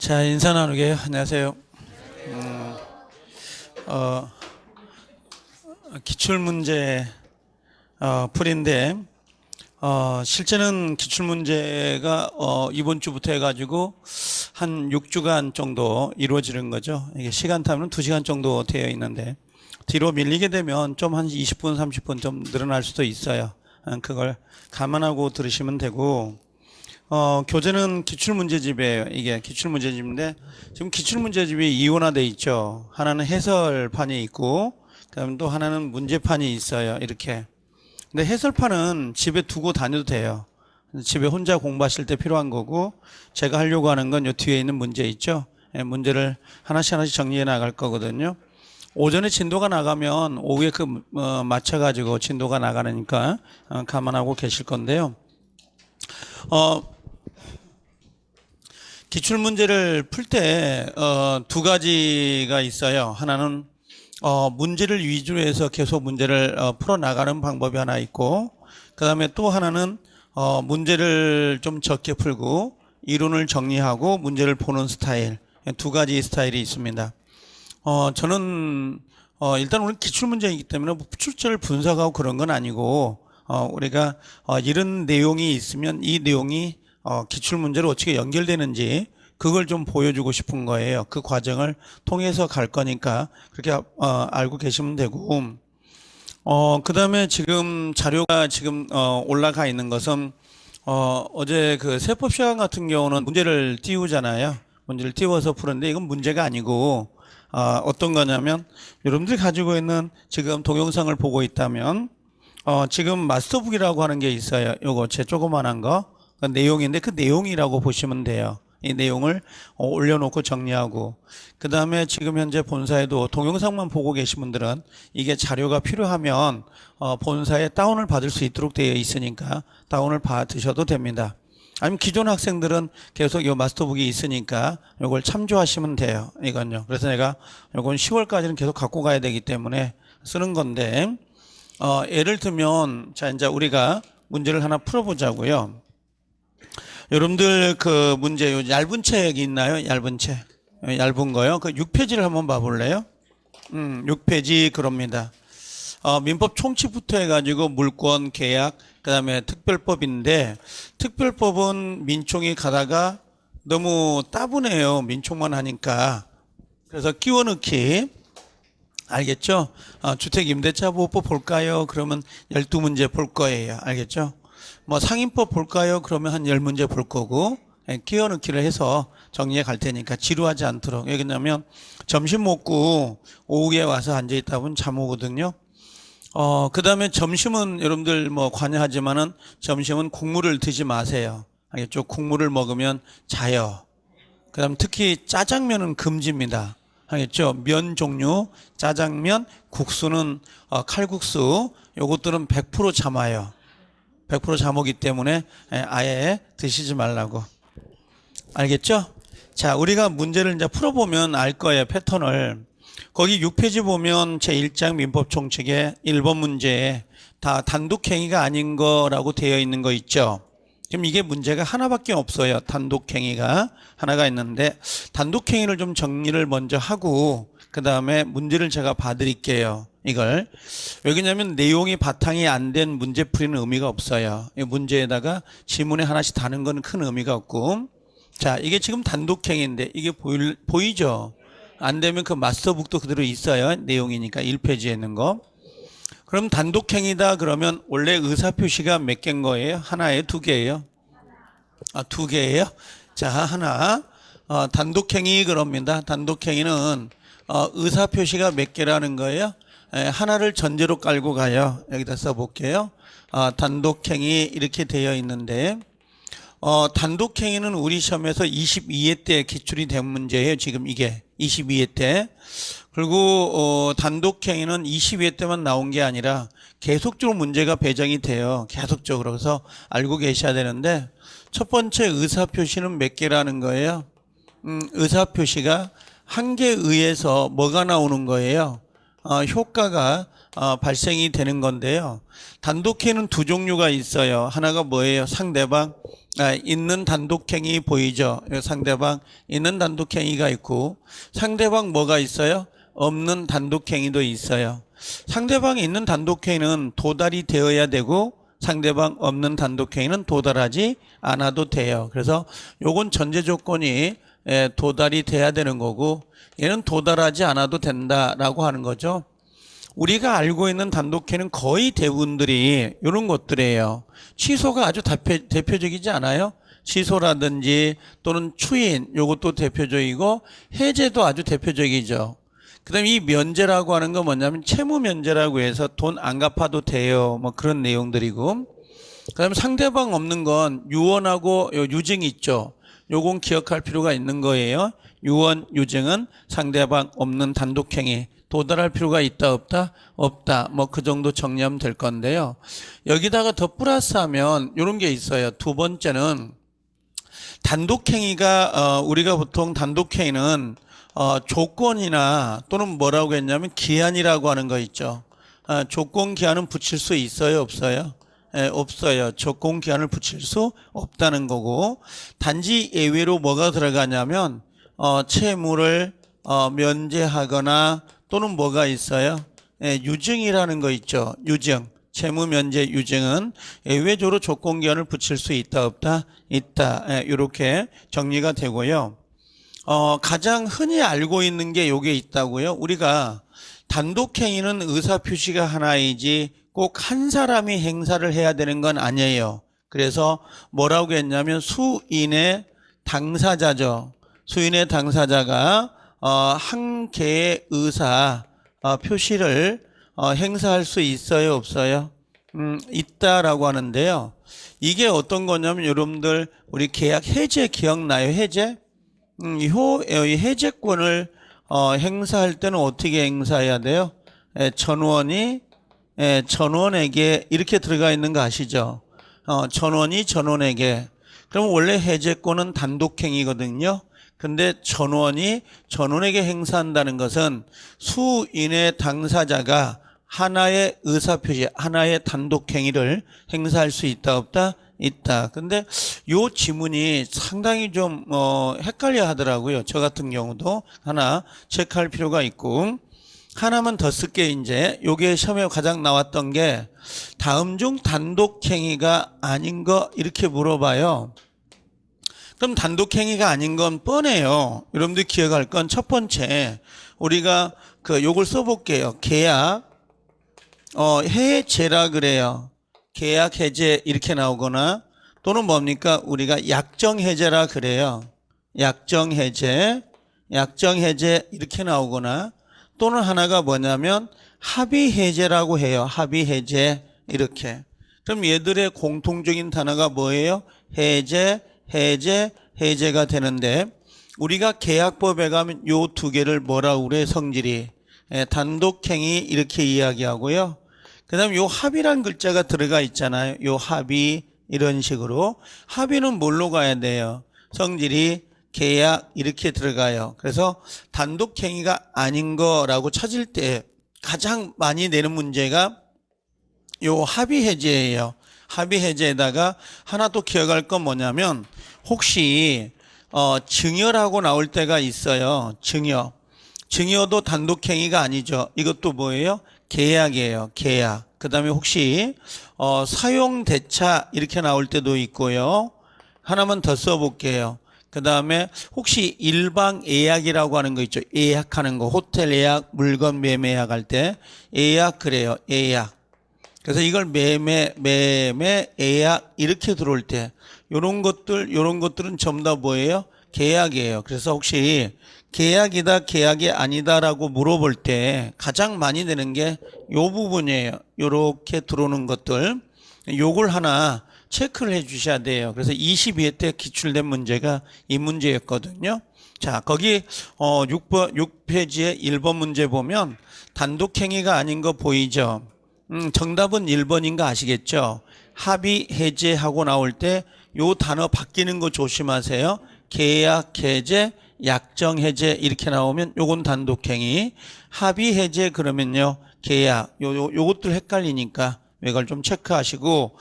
자, 인사 나누게요. 안녕하세요. 어, 기출문제 풀인데 실제는 기출문제가 이번 주부터 해가지고 한 6주간 정도 이루어지는 거죠. 이게 시간타면 2시간 정도 되어 있는데 뒤로 밀리게 되면 좀 한 20분, 30분 좀 늘어날 수도 있어요. 그걸 감안하고 들으시면 되고, 교재는 기출문제집이에요. 이게 기출문제집인데, 지금 기출문제집이 이원화되어 있죠. 하나는 해설판이 있고, 그 다음에 또 하나는 문제판이 있어요. 이렇게. 근데 해설판은 집에 두고 다녀도 돼요. 집에 혼자 공부하실 때 필요한 거고, 제가 하려고 하는 건 요 뒤에 있는 문제 있죠. 문제를 하나씩 정리해 나갈 거거든요. 오전에 진도가 나가면 오후에 맞춰가지고 진도가 나가니까 감안하고 계실 건데요. 기출문제를 풀 때 두 가지가 있어요. 하나는 문제를 위주로 해서 계속 문제를 풀어나가는 방법이 하나 있고, 그 다음에 또 하나는 문제를 좀 적게 풀고 이론을 정리하고 문제를 보는 스타일, 두 가지 스타일이 있습니다. 저는 일단 오늘 기출문제이기 때문에 출제를 분석하고 그런 건 아니고, 우리가 이런 내용이 있으면 이 내용이 기출문제로 어떻게 연결되는지 그걸 좀 보여주고 싶은 거예요. 그 과정을 통해서 갈 거니까 그렇게 알고 계시면 되고, 그 다음에 지금 자료가 지금 올라가 있는 것은 어제 그 세법 시간 같은 경우는 문제를 띄우잖아요. 문제를 띄워서 푸는데 이건 문제가 아니고 어떤 거냐면, 여러분들이 가지고 있는 지금 동영상을 보고 있다면 지금 마스터북이라고 하는 게 있어요. 요거 제 조그만한 거 그 내용인데 그 내용이라고 보시면 돼요. 이 내용을 올려놓고 정리하고, 그 다음에 지금 현재 본사에도 동영상만 보고 계신 분들은 이게 자료가 필요하면 본사에 다운을 받을 수 있도록 되어 있으니까 다운을 받으셔도 됩니다. 아니면 기존 학생들은 계속 이 마스터북이 있으니까 이걸 참조하시면 돼요. 이건요. 그래서 내가 이건 10월까지는 계속 갖고 가야 되기 때문에 쓰는 건데, 예를 들면 자 이제 우리가 문제를 하나 풀어보자고요. 여러분들 그 문제 요 얇은 책이 있나요? 얇은 책, 얇은 거요. 그 6페이지를 한번 봐볼래요? 6페이지 그럽니다. 민법 총칙부터 해가지고 물권, 계약, 그 다음에 특별법인데, 특별법은 민총이 가다가 너무 따분해요. 민총만 하니까. 그래서 끼워 넣기. 알겠죠? 주택임대차보호법 볼까요? 그러면 12문제 볼 거예요. 알겠죠? 뭐 상인법 볼까요? 그러면 한 10문제 볼 거고, 끼워 넣기를 해서 정리해 갈 테니까 지루하지 않도록. 왜냐면 점심 먹고 오후에 와서 앉아 있다 보면 잠 오거든요. 그 다음에 점심은 여러분들 뭐 관여하지만은 점심은 국물을 드지 마세요. 알겠죠? 국물을 먹으면 자요. 그 다음 특히 짜장면은 금지입니다. 알겠죠? 면 종류, 짜장면, 국수는 칼국수, 요것들은 100% 잠아요. 100% 잠오기 때문에 아예 드시지 말라고. 알겠죠? 자, 우리가 문제를 이제 풀어보면 알 거예요. 패턴을. 거기 6페이지 보면 제1장 민법 총칙에 1번 문제에 다 단독행위가 아닌 거라고 되어 있는 거 있죠. 지금 이게 문제가 하나밖에 없어요. 단독행위가 하나가 있는데, 단독행위를 좀 정리를 먼저 하고 그 다음에 문제를 제가 봐드릴게요. 이걸 왜냐면 내용이 바탕이 안 된 문제 풀이는 의미가 없어요. 이 문제에다가 지문에 하나씩 다는 건 큰 의미가 없고, 자 이게 지금 단독행위인데 이게 보이죠? 안 되면 그 마스터북도 그대로 있어요. 내용이니까 1페이지에 있는 거. 그럼 단독행위다 그러면 원래 의사표시가 몇 개인 거예요? 하나예요? 두 개예요? 두 개예요? 자, 하나. 단독행위 그럽니다. 단독행위는 의사표시가 몇 개라는 거예요? 하나를 전제로 깔고 가요. 여기다 써볼게요. 단독행위 이렇게 되어 있는데, 단독행위는 우리 시험에서 22회 때 기출이 된 문제예요. 지금 이게 22회 때. 그리고 단독행위는 22회 때만 나온 게 아니라 계속적으로 문제가 배정이 돼요. 계속적으로. 그래서 알고 계셔야 되는데, 첫 번째 의사표시는 몇 개라는 거예요? 의사표시가 한 개에 의해서 뭐가 나오는 거예요? 효과가 발생이 되는 건데요. 단독행위는 두 종류가 있어요. 하나가 뭐예요? 상대방 있는 단독행위 보이죠? 상대방 있는 단독행위가 있고 상대방 뭐가 있어요? 없는 단독행위도 있어요. 상대방이 있는 단독행위는 도달이 되어야 되고 상대방 없는 단독행위는 도달하지 않아도 돼요. 그래서 요건 전제 조건이 도달이 돼야 되는 거고 얘는 도달하지 않아도 된다라고 하는 거죠. 우리가 알고 있는 단독행위는 거의 대부분들이 이런 것들이에요. 취소가 아주 대표적이지 않아요? 취소라든지 또는 추인 요것도 대표적이고 해제도 아주 대표적이죠. 그 다음에 이 면제라고 하는 건 뭐냐면 채무 면제라고 해서 돈 안 갚아도 돼요. 뭐 그런 내용들이고 그 다음에 상대방 없는 건 유언하고 유증이 있죠. 요건 기억할 필요가 있는 거예요. 유언, 유증은 상대방 없는 단독행위 도달할 필요가 있다 없다? 없다. 뭐 그 정도 정리하면 될 건데요. 여기다가 더 플러스하면 이런 게 있어요. 두 번째는 단독행위가 우리가 보통 단독행위는 조건이나 또는 뭐라고 했냐면 기한이라고 하는 거 있죠. 조건 기한은 붙일 수 있어요 없어요? 없어요. 조건 기한을 붙일 수 없다는 거고 단지 예외로 뭐가 들어가냐면 채무를 면제하거나 또는 뭐가 있어요? 유증이라는 거 있죠. 유증. 채무 면제 유증은 예외적으로 조건 기한을 붙일 수 있다 없다? 있다. 이렇게 정리가 되고요. 가장 흔히 알고 있는 게 요게 있다고요. 우리가 단독행위는 의사표시가 하나이지 꼭 한 사람이 행사를 해야 되는 건 아니에요. 그래서 뭐라고 했냐면 수인의 당사자죠. 수인의 당사자가 한 개의 의사 표시를 행사할 수 있어요 없어요? 있다라고 하는데요. 이게 어떤 거냐면 여러분들 우리 계약 해제 기억나요? 해제? 이 해제권을 행사할 때는 어떻게 행사해야 돼요? 전원에게 이렇게 들어가 있는 거 아시죠? 전원이 전원에게. 그럼 원래 해제권은 단독행위거든요. 근데 전원에게 행사한다는 것은 수인의 당사자가 하나의 의사표시, 하나의 단독행위를 행사할 수 있다 없다? 있다. 근데 요 지문이 상당히 좀 헷갈려 하더라고요. 저 같은 경우도 하나 체크할 필요가 있고 하나만 더 쓸게. 이제 요게 시험에 가장 나왔던 게 다음 중 단독행위가 아닌 거 이렇게 물어봐요. 그럼 단독행위가 아닌 건 뻔해요. 여러분들이 기억할 건 첫 번째 우리가 요걸 써볼게요. 계약 해제라 그래요. 계약 해제 이렇게 나오거나 또는 뭡니까? 우리가 약정 해제라 그래요. 약정 해제 이렇게 나오거나 또는 하나가 뭐냐면 합의 해제라고 해요. 합의 해제 이렇게. 그럼 얘들의 공통적인 단어가 뭐예요? 해제가 되는데 우리가 계약법에 가면 요 두 개를 뭐라고 그래? 성질이 단독행위 이렇게 이야기하고요. 그 다음에 요 합의란 글자가 들어가 있잖아요. 요 합의 이런 식으로 합의는 뭘로 가야 돼요? 성질이 계약 이렇게 들어가요. 그래서 단독행위가 아닌 거라고 찾을 때 가장 많이 내는 문제가 요 합의 해제예요. 합의 해제에다가 하나 또 기억할 건 뭐냐면 혹시 증여라고 나올 때가 있어요. 증여도 단독행위가 아니죠. 이것도 뭐예요? 계약이에요. 계약. 그 다음에 혹시 사용대차 이렇게 나올 때도 있고요. 하나만 더 써볼게요. 그 다음에 혹시 일방 예약이라고 하는 거 있죠. 예약하는 거. 호텔 예약, 물건 매매 예약할 때 예약 그래요. 예약. 그래서 이걸 매매, 예약 이렇게 들어올 때 요런 것들은 전부 다 뭐예요? 계약이에요. 그래서 혹시 계약이다, 계약이 아니다라고 물어볼 때 가장 많이 되는 게 요 부분이에요. 요렇게 들어오는 것들. 요걸 하나 체크를 해 주셔야 돼요. 그래서 22회 때 기출된 문제가 이 문제였거든요. 자, 거기 6페이지에 1번 문제 보면 단독행위가 아닌 거 보이죠? 정답은 1번인 거 아시겠죠? 합의 해제하고 나올 때 요 단어 바뀌는 거 조심하세요. 계약 해제, 약정 해제 이렇게 나오면 요건 단독행위. 합의 해제 그러면요 계약. 요것들 헷갈리니까 이걸 좀 체크하시고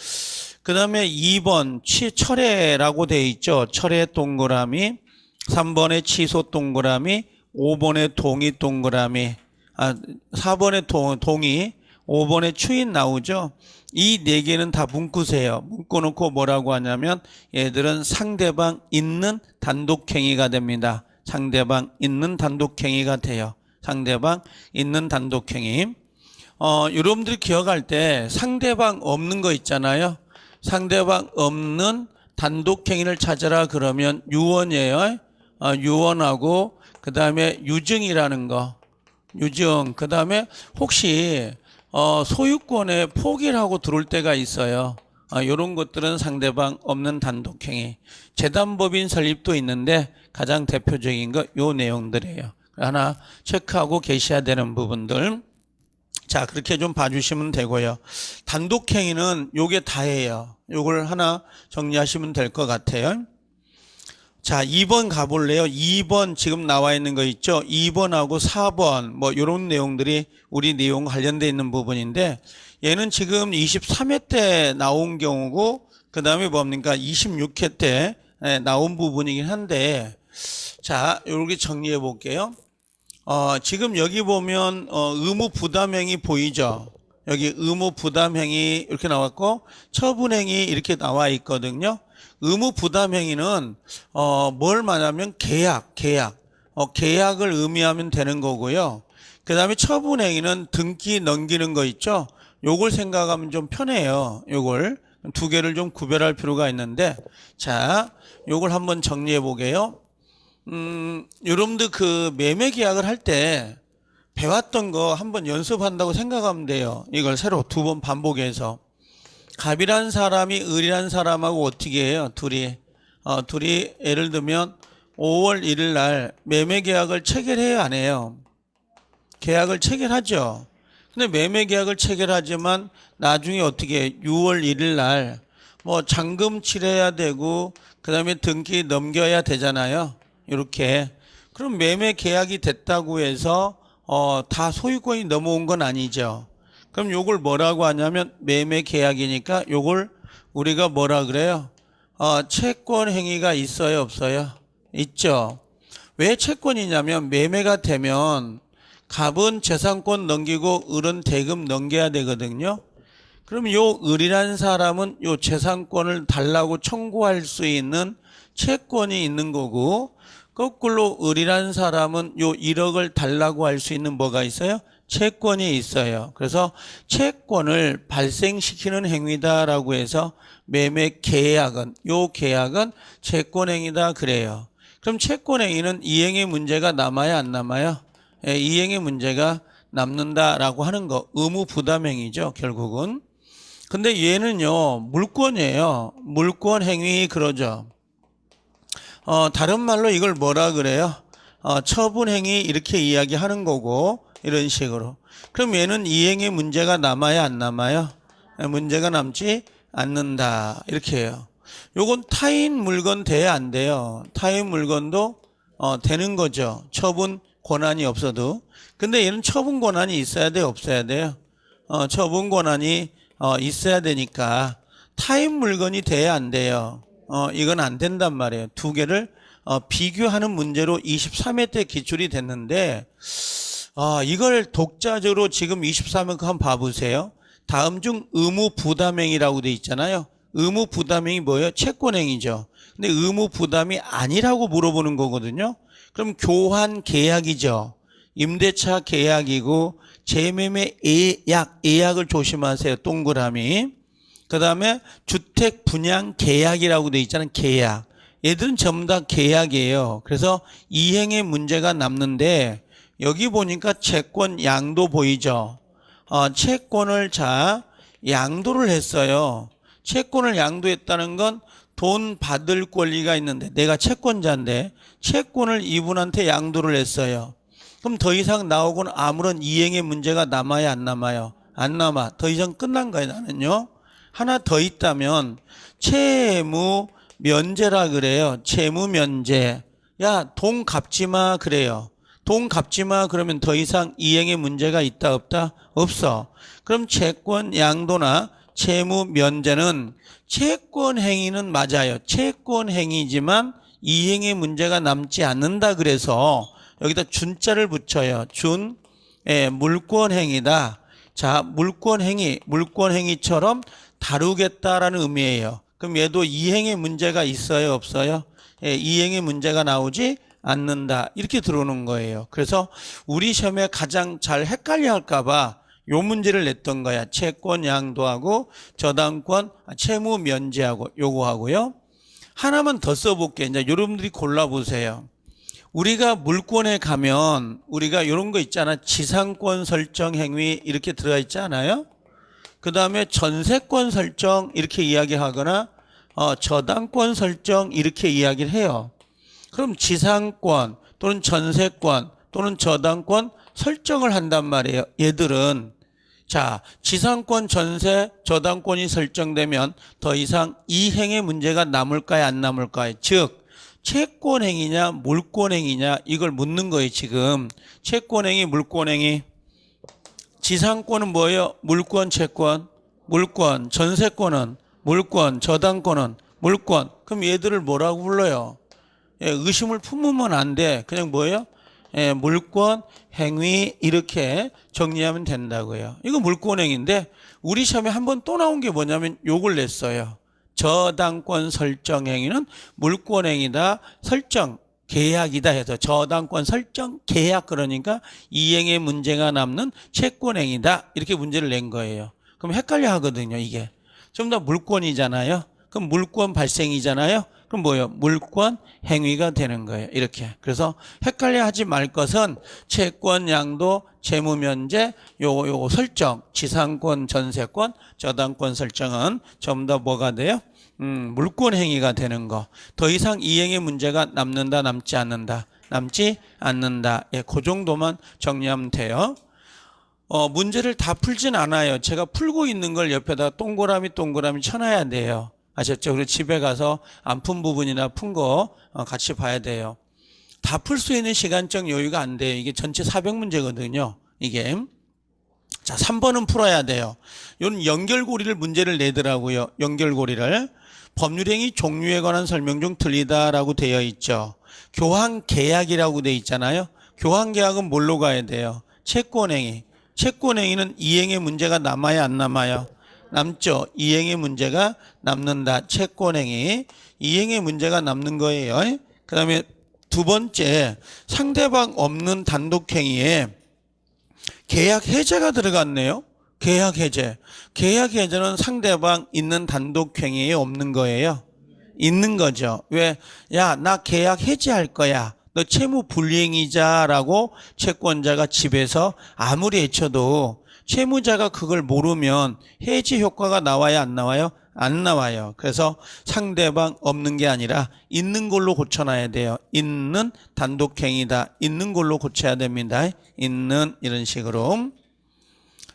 그 다음에 2번 철회라고 돼 있죠. 철회 동그라미, 3번에 취소 동그라미, 5번에 동의 동그라미, 4번에 동의, 5번에 추인 나오죠. 이 네 개는 다 묶으세요. 묶어놓고 뭐라고 하냐면 얘들은 상대방 있는 단독행위가 됩니다. 상대방 있는 단독행위가 돼요. 상대방 있는 단독행위. 여러분들이 기억할 때 상대방 없는 거 있잖아요. 상대방 없는 단독행위를 찾아라 그러면 유언이에요. 유언하고 그 다음에 유증이라는 거. 유증. 그 다음에 혹시 소유권에 포기를 하고 들어올 때가 있어요. 이런 것들은 상대방 없는 단독행위. 재단법인 설립도 있는데 가장 대표적인 거 요 내용들이에요. 하나 체크하고 계셔야 되는 부분들. 자, 그렇게 좀 봐주시면 되고요. 단독행위는 요게 다예요. 요걸 하나 정리하시면 될 것 같아요. 자, 2번 가볼래요? 2번 지금 나와 있는 거 있죠? 2번하고 4번 뭐 요런 내용들이 우리 내용 관련돼 있는 부분인데 얘는 지금 23회 때 나온 경우고 그 다음에 뭡니까? 26회 때 나온 부분이긴 한데 자, 요렇게 정리해 볼게요. 지금 여기 보면 의무 부담행위 보이죠? 여기 의무 부담행위 이렇게 나왔고 처분행위 이렇게 나와 있거든요. 의무 부담행위는 뭘 말하면 계약을 의미하면 되는 거고요. 그 다음에 처분행위는 등기 넘기는 거 있죠? 요걸 생각하면 좀 편해요. 요걸 두 개를 좀 구별할 필요가 있는데 자, 요걸 한번 정리해 보게요. 여러분들 그 매매 계약을 할 때 배웠던 거 한번 연습한다고 생각하면 돼요. 이걸 새로 두 번 반복해서. 갑이란 사람이 을이란 사람하고 어떻게 해요? 둘이 예를 들면 5월 1일 날 매매 계약을 체결해요, 안 해요? 계약을 체결하죠. 근데 매매 계약을 체결하지만 나중에 어떻게 해? 6월 1일 날 뭐 잔금 치러야 되고 그다음에 등기 넘겨야 되잖아요. 이렇게. 그럼 매매 계약이 됐다고 해서 다 소유권이 넘어온 건 아니죠. 그럼 요걸 뭐라고 하냐면 매매 계약이니까 요걸 우리가 뭐라 그래요? 채권 행위가 있어요, 없어요? 있죠. 왜 채권이냐면 매매가 되면 갑은 재산권 넘기고 을은 대금 넘겨야 되거든요. 그럼 요 을이라는 사람은 요 재산권을 달라고 청구할 수 있는 채권이 있는 거고 거꾸로 을이라는 사람은 요 1억을 달라고 할 수 있는 뭐가 있어요? 채권이 있어요. 그래서 채권을 발생시키는 행위다라고 해서 매매 계약은 요 계약은 채권행위다 그래요. 그럼 채권행위는 이행의 문제가 남아야 안 남아요? 예, 이행의 문제가 남는다라고 하는 거 의무 부담행위죠 결국은. 근데 얘는요 물권이에요. 물권행위 그러죠. 다른 말로 이걸 뭐라 그래요? 처분행위 이렇게 이야기하는 거고 이런 식으로. 그럼 얘는 이행의 문제가 남아야 안 남아요? 문제가 남지 않는다 이렇게 해요. 요건 타인 물건 돼야 안 돼요? 타인 물건도 되는 거죠. 처분 권한이 없어도. 근데 얘는 처분 권한이 있어야 돼요? 없어야 돼요? 처분 권한이 있어야 되니까 타인 물건이 돼야 안 돼요? 이건 안 된단 말이에요. 두 개를 비교하는 문제로 23회 때 기출이 됐는데 이걸 독자적으로 지금 23회 한번 봐보세요. 다음 중 의무 부담행위라고 돼 있잖아요. 의무 부담행위 뭐예요? 채권행위죠. 근데 의무 부담이 아니라고 물어보는 거거든요. 그럼 교환 계약이죠. 임대차 계약이고 재매매 예약을 조심하세요. 동그라미. 그 다음에 주택 분양 계약이라고 돼 있잖아요. 계약. 얘들은 전부 다 계약이에요. 그래서 이행의 문제가 남는데 여기 보니까 채권 양도 보이죠. 채권을 양도를 했어요. 채권을 양도했다는 건 돈 받을 권리가 있는데 내가 채권자인데 채권을 이분한테 양도를 했어요. 그럼 더 이상 나오고는 아무런 이행의 문제가 남아야 안 남아요? 안 남아. 더 이상 끝난 거예요 나는요. 하나 더 있다면 채무 면제라 그래요. 채무 면제. 야, 돈 갚지 마 그래요. 돈 갚지 마 그러면 더 이상 이행의 문제가 있다 없다? 없어. 그럼 채권 양도나 채무 면제는 채권 행위는 맞아요. 채권 행위지만 이행의 문제가 남지 않는다. 그래서 여기다 준자를 붙여요. 물권 행위다. 자, 물권 행위처럼 다루겠다라는 의미예요. 그럼 얘도 이행의 문제가 있어요, 없어요? 이행의 문제가 나오지 않는다. 이렇게 들어오는 거예요. 그래서 우리 시험에 가장 잘 헷갈려 할까봐 요 문제를 냈던 거야. 채권 양도하고 저당권 채무 면제하고 요거 하고요. 하나만 더 써볼게. 이제 여러분들이 골라보세요. 우리가 물권에 가면 우리가 요런 거 있잖아. 지상권 설정 행위 이렇게 들어가 있지 않아요? 그 다음에 전세권 설정 이렇게 이야기하거나 저당권 설정 이렇게 이야기를 해요. 그럼 지상권 또는 전세권 또는 저당권 설정을 한단 말이에요. 얘들은 자, 지상권, 전세, 저당권이 설정되면 더 이상 이행의 문제가 남을까요, 안 남을까요? 즉 채권행위냐 물권행위냐 이걸 묻는 거예요. 지금 채권행위 물권행위. 지상권은 뭐예요? 물권, 채권. 물권, 전세권은 물권, 저당권은 물권. 그럼 얘들을 뭐라고 불러요? 의심을 품으면 안 돼. 그냥 뭐예요? 물권, 행위 이렇게 정리하면 된다고요. 이거 물권행위인데 우리 시험에 한 번 또 나온 게 뭐냐면 요걸 냈어요. 저당권 설정 행위는 물권행위다. 설정 계약이다 해서 저당권 설정 계약 그러니까 이행의 문제가 남는 채권행위다. 이렇게 문제를 낸 거예요. 그럼 헷갈려 하거든요. 이게 좀 더 물권이잖아요. 그럼 물권 발생이잖아요. 그럼 뭐예요? 물권 행위가 되는 거예요. 이렇게. 그래서 헷갈려 하지 말 것은 채권 양도 채무 면제 요거 설정 지상권 전세권 저당권 설정은 전부 다 뭐가 돼요? 물권 행위가 되는 거. 더 이상 이행의 문제가 남는다 남지 않는다. 남지 않는다. 예, 그 정도만 정리하면 돼요. 문제를 다 풀진 않아요. 제가 풀고 있는 걸 옆에다 동그라미 쳐놔야 돼요. 아셨죠? 그리고 집에 가서 안 푼 부분이나 푼 거 같이 봐야 돼요. 다 풀 수 있는 시간적 여유가 안 돼요. 이게 전체 400문제거든요. 이게. 자, 3번은 풀어야 돼요. 이런 연결고리를 문제를 내더라고요. 연결고리를. 법률행위 종류에 관한 설명 중 틀리다라고 되어 있죠. 교환계약이라고 되어 있잖아요. 교환계약은 뭘로 가야 돼요? 채권행위. 채권행위는 이행의 문제가 남아야 안 남아요? 남죠. 이행의 문제가 남는다. 채권행위. 이행의 문제가 남는 거예요. 그 다음에 두 번째, 상대방 없는 단독행위에 계약 해제가 들어갔네요. 계약 해제. 계약 해제는 상대방 있는 단독행위에 없는 거예요. 있는 거죠. 왜? 야, 나 계약 해제할 거야. 너 채무 불이행이자라고 채권자가 집에서 아무리 외쳐도 채무자가 그걸 모르면 해지 효과가 나와야 안 나와요? 안 나와요. 그래서 상대방 없는 게 아니라 있는 걸로 고쳐놔야 돼요. 있는 단독행위다. 있는 걸로 고쳐야 됩니다. 있는 이런 식으로.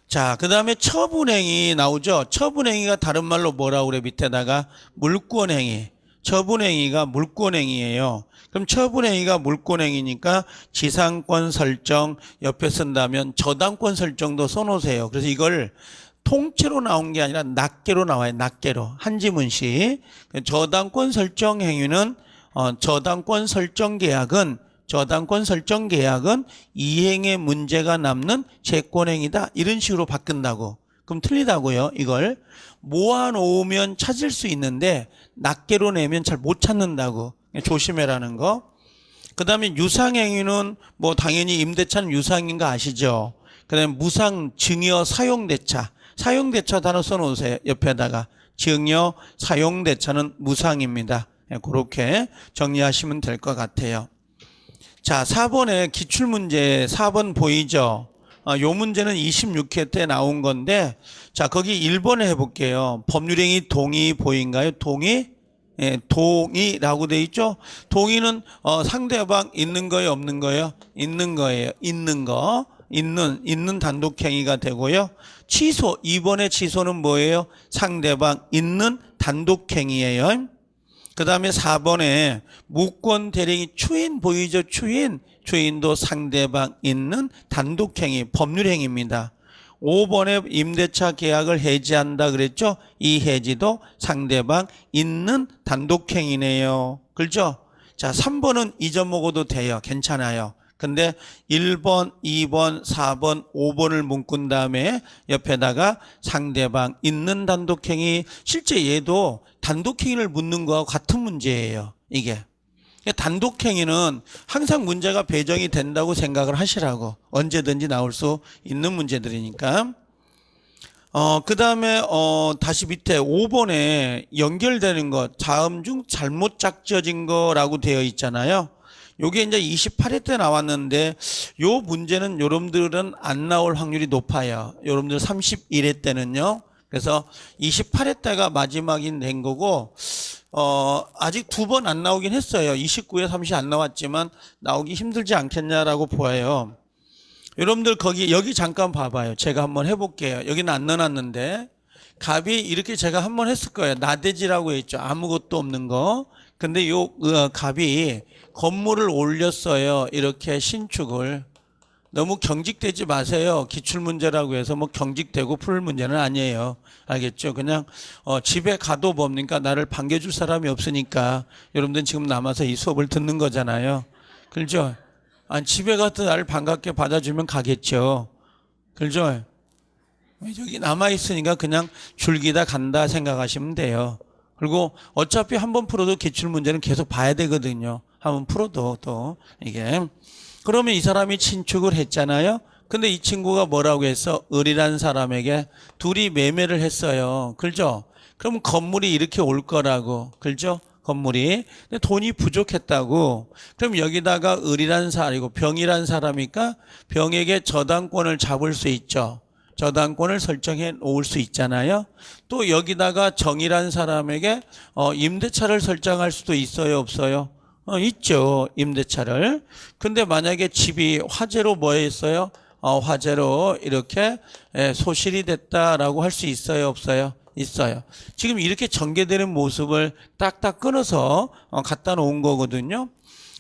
자, 그 다음에 처분행위 나오죠. 처분행위가 다른 말로 뭐라고 그래? 밑에다가 물권행위. 처분행위가 물권행위예요. 그럼 처분행위가 물권행위니까 지상권 설정 옆에 쓴다면 저당권 설정도 써놓으세요. 그래서 이걸 통째로 나온 게 아니라 낱개로 나와요. 낱개로. 한 지문씩. 저당권 설정 행위는 저당권 설정 계약은 이행의 문제가 남는 채권행위다. 이런 식으로 바꾼다고. 그럼 틀리다고요. 이걸 모아놓으면 찾을 수 있는데 낱개로 내면 잘 못 찾는다고. 조심해라는 거. 그 다음에 유상행위는 뭐 당연히 임대차는 유상인 거 아시죠? 그 다음에 무상, 증여, 사용대차. 사용대차 단어 써놓으세요. 옆에다가. 증여, 사용대차는 무상입니다. 그렇게 정리하시면 될 것 같아요. 자, 4번에 기출문제 4번 보이죠? 요 문제는 26회 때 나온 건데, 자, 거기 1번에 해볼게요. 법률행위 동의 보인가요? 동의? 예, 동의라고 돼 있죠? 동의는 상대방 있는 거예요, 없는 거예요? 있는 거예요. 있는 거. 있는 단독행위가 되고요. 취소, 2번의 취소는 뭐예요? 상대방 있는 단독행위예요. 그 다음에 4번에 무권 대리인이 추인 보이죠? 추인도 상대방 있는 단독행위, 법률행위입니다. 5번에 임대차 계약을 해지한다 그랬죠? 이 해지도 상대방 있는 단독행위네요. 그렇죠? 자, 3번은 잊어먹어도 돼요. 괜찮아요. 근데 1번, 2번, 4번, 5번을 묶은 다음에 옆에다가 상대방 있는 단독행위, 실제 얘도 단독행위를 묻는 거하고 같은 문제예요. 이게. 단독행위는 항상 문제가 배정이 된다고 생각을 하시라고. 언제든지 나올 수 있는 문제들이니까. 그 다음에 다시 밑에 5번에 연결되는 것, 다음 중 잘못 작져진 거라고 되어 있잖아요. 요게 이제 28회 때 나왔는데 요 문제는 여러분들은 안 나올 확률이 높아요. 여러분들 31회 때는요. 그래서 28회 때가 마지막인 된 거고 아직 2번 안 나오긴 했어요. 29회 30이 안 나왔지만 나오기 힘들지 않겠냐라고 보여요. 여러분들 여기 잠깐 봐봐요. 제가 한번 해볼게요. 여기는 안 넣어놨는데 갑이 이렇게 제가 한번 했을 거예요. 나대지라고 했죠. 아무것도 없는 거. 근데 요 갑이 건물을 올렸어요. 이렇게 신축을. 너무 경직되지 마세요. 기출문제라고 해서 뭐 경직되고 풀 문제는 아니에요. 알겠죠? 그냥 집에 가도 뭡니까? 나를 반겨줄 사람이 없으니까 여러분들은 지금 남아서 이 수업을 듣는 거잖아요. 그렇죠? 아니, 집에 가도 나를 반갑게 받아주면 가겠죠. 그렇죠? 여기 남아있으니까 그냥 줄기다 간다 생각하시면 돼요. 그리고 어차피 한번 풀어도 기출문제는 계속 봐야 되거든요. 한번 풀어도 또 이게. 그러면 이 사람이 친축을 했잖아요. 근데 이 친구가 뭐라고 했어? 을이란 사람에게 둘이 매매를 했어요. 그렇죠? 그럼 건물이 이렇게 올 거라고. 그렇죠? 건물이. 근데 돈이 부족했다고. 그럼 여기다가 을이란 사람이고 병이란 사람이니까 병에게 저당권을 잡을 수 있죠. 저당권을 설정해 놓을 수 있잖아요. 또 여기다가 정이란 사람에게 임대차를 설정할 수도 있어요, 없어요? 있죠. 임대차를. 근데 만약에 집이 화재로 뭐 했어요? 화재로 이렇게 소실이 됐다라고 할 수 있어요, 없어요? 있어요. 지금 이렇게 전개되는 모습을 딱딱 끊어서 갖다 놓은 거거든요.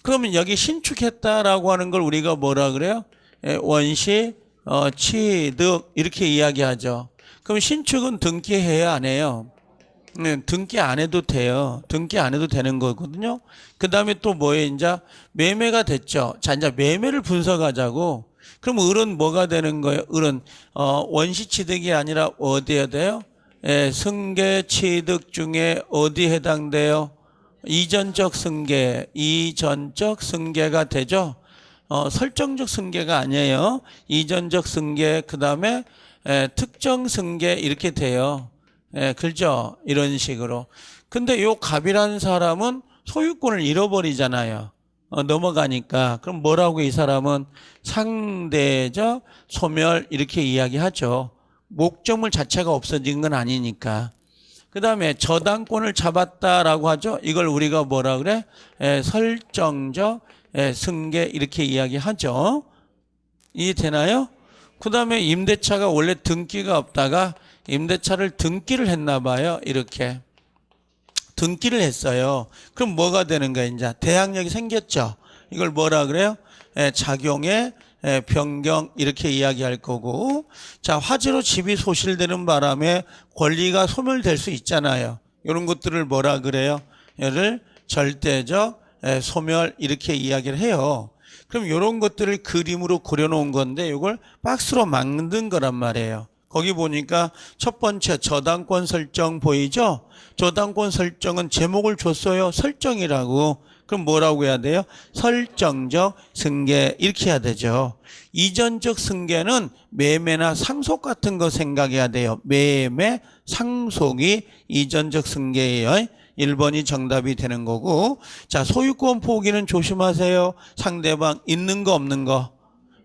그러면 여기 신축했다라고 하는 걸 우리가 뭐라 그래요? 원시 취득 이렇게 이야기하죠. 그럼 신축은 등기해야 안 해요? 네, 등기 안 해도 돼요. 등기 안 해도 되는 거거든요. 그 다음에 또 뭐예요? 이제 매매가 됐죠. 자, 이제 매매를 분석하자고. 그럼 을은 뭐가 되는 거예요? 을은 원시 취득이 아니라 어디에 돼요? 승계 취득 중에 어디 해당돼요? 이전적 승계, 이전적 승계가 되죠. 설정적 승계가 아니에요. 이전적 승계, 그 다음에 특정 승계 이렇게 돼요. 그렇죠? 이런 식으로. 근데 요 갑이라는 사람은 소유권을 잃어버리잖아요. 넘어가니까. 그럼 뭐라고 이 사람은 상대적 소멸 이렇게 이야기하죠. 목적물 자체가 없어진 건 아니니까. 그 다음에 저당권을 잡았다라고 하죠. 이걸 우리가 뭐라 그래? 설정적 승계 이렇게 이야기하죠. 이해되나요? 그 다음에 임대차가 원래 등기가 없다가 임대차를 등기를 했나 봐요. 이렇게 등기를 했어요. 그럼 뭐가 되는 거예요? 이제 대항력이 생겼죠. 이걸 뭐라 그래요? 작용의 변경 이렇게 이야기할 거고. 자, 화재로 집이 소실되는 바람에 권리가 소멸될 수 있잖아요. 이런 것들을 뭐라 그래요? 얘를 절대적 소멸 이렇게 이야기를 해요. 그럼 이런 것들을 그림으로 그려놓은 건데 이걸 박스로 만든 거란 말이에요. 거기 보니까 첫 번째 저당권 설정 보이죠? 저당권 설정은 제목을 줬어요. 설정이라고. 그럼 뭐라고 해야 돼요? 설정적 승계 이렇게 해야 되죠. 이전적 승계는 매매나 상속 같은 거 생각해야 돼요. 매매, 상속이 이전적 승계예요. 1번이 정답이 되는 거고. 자, 소유권 포기는 조심하세요. 상대방 있는 거 없는 거.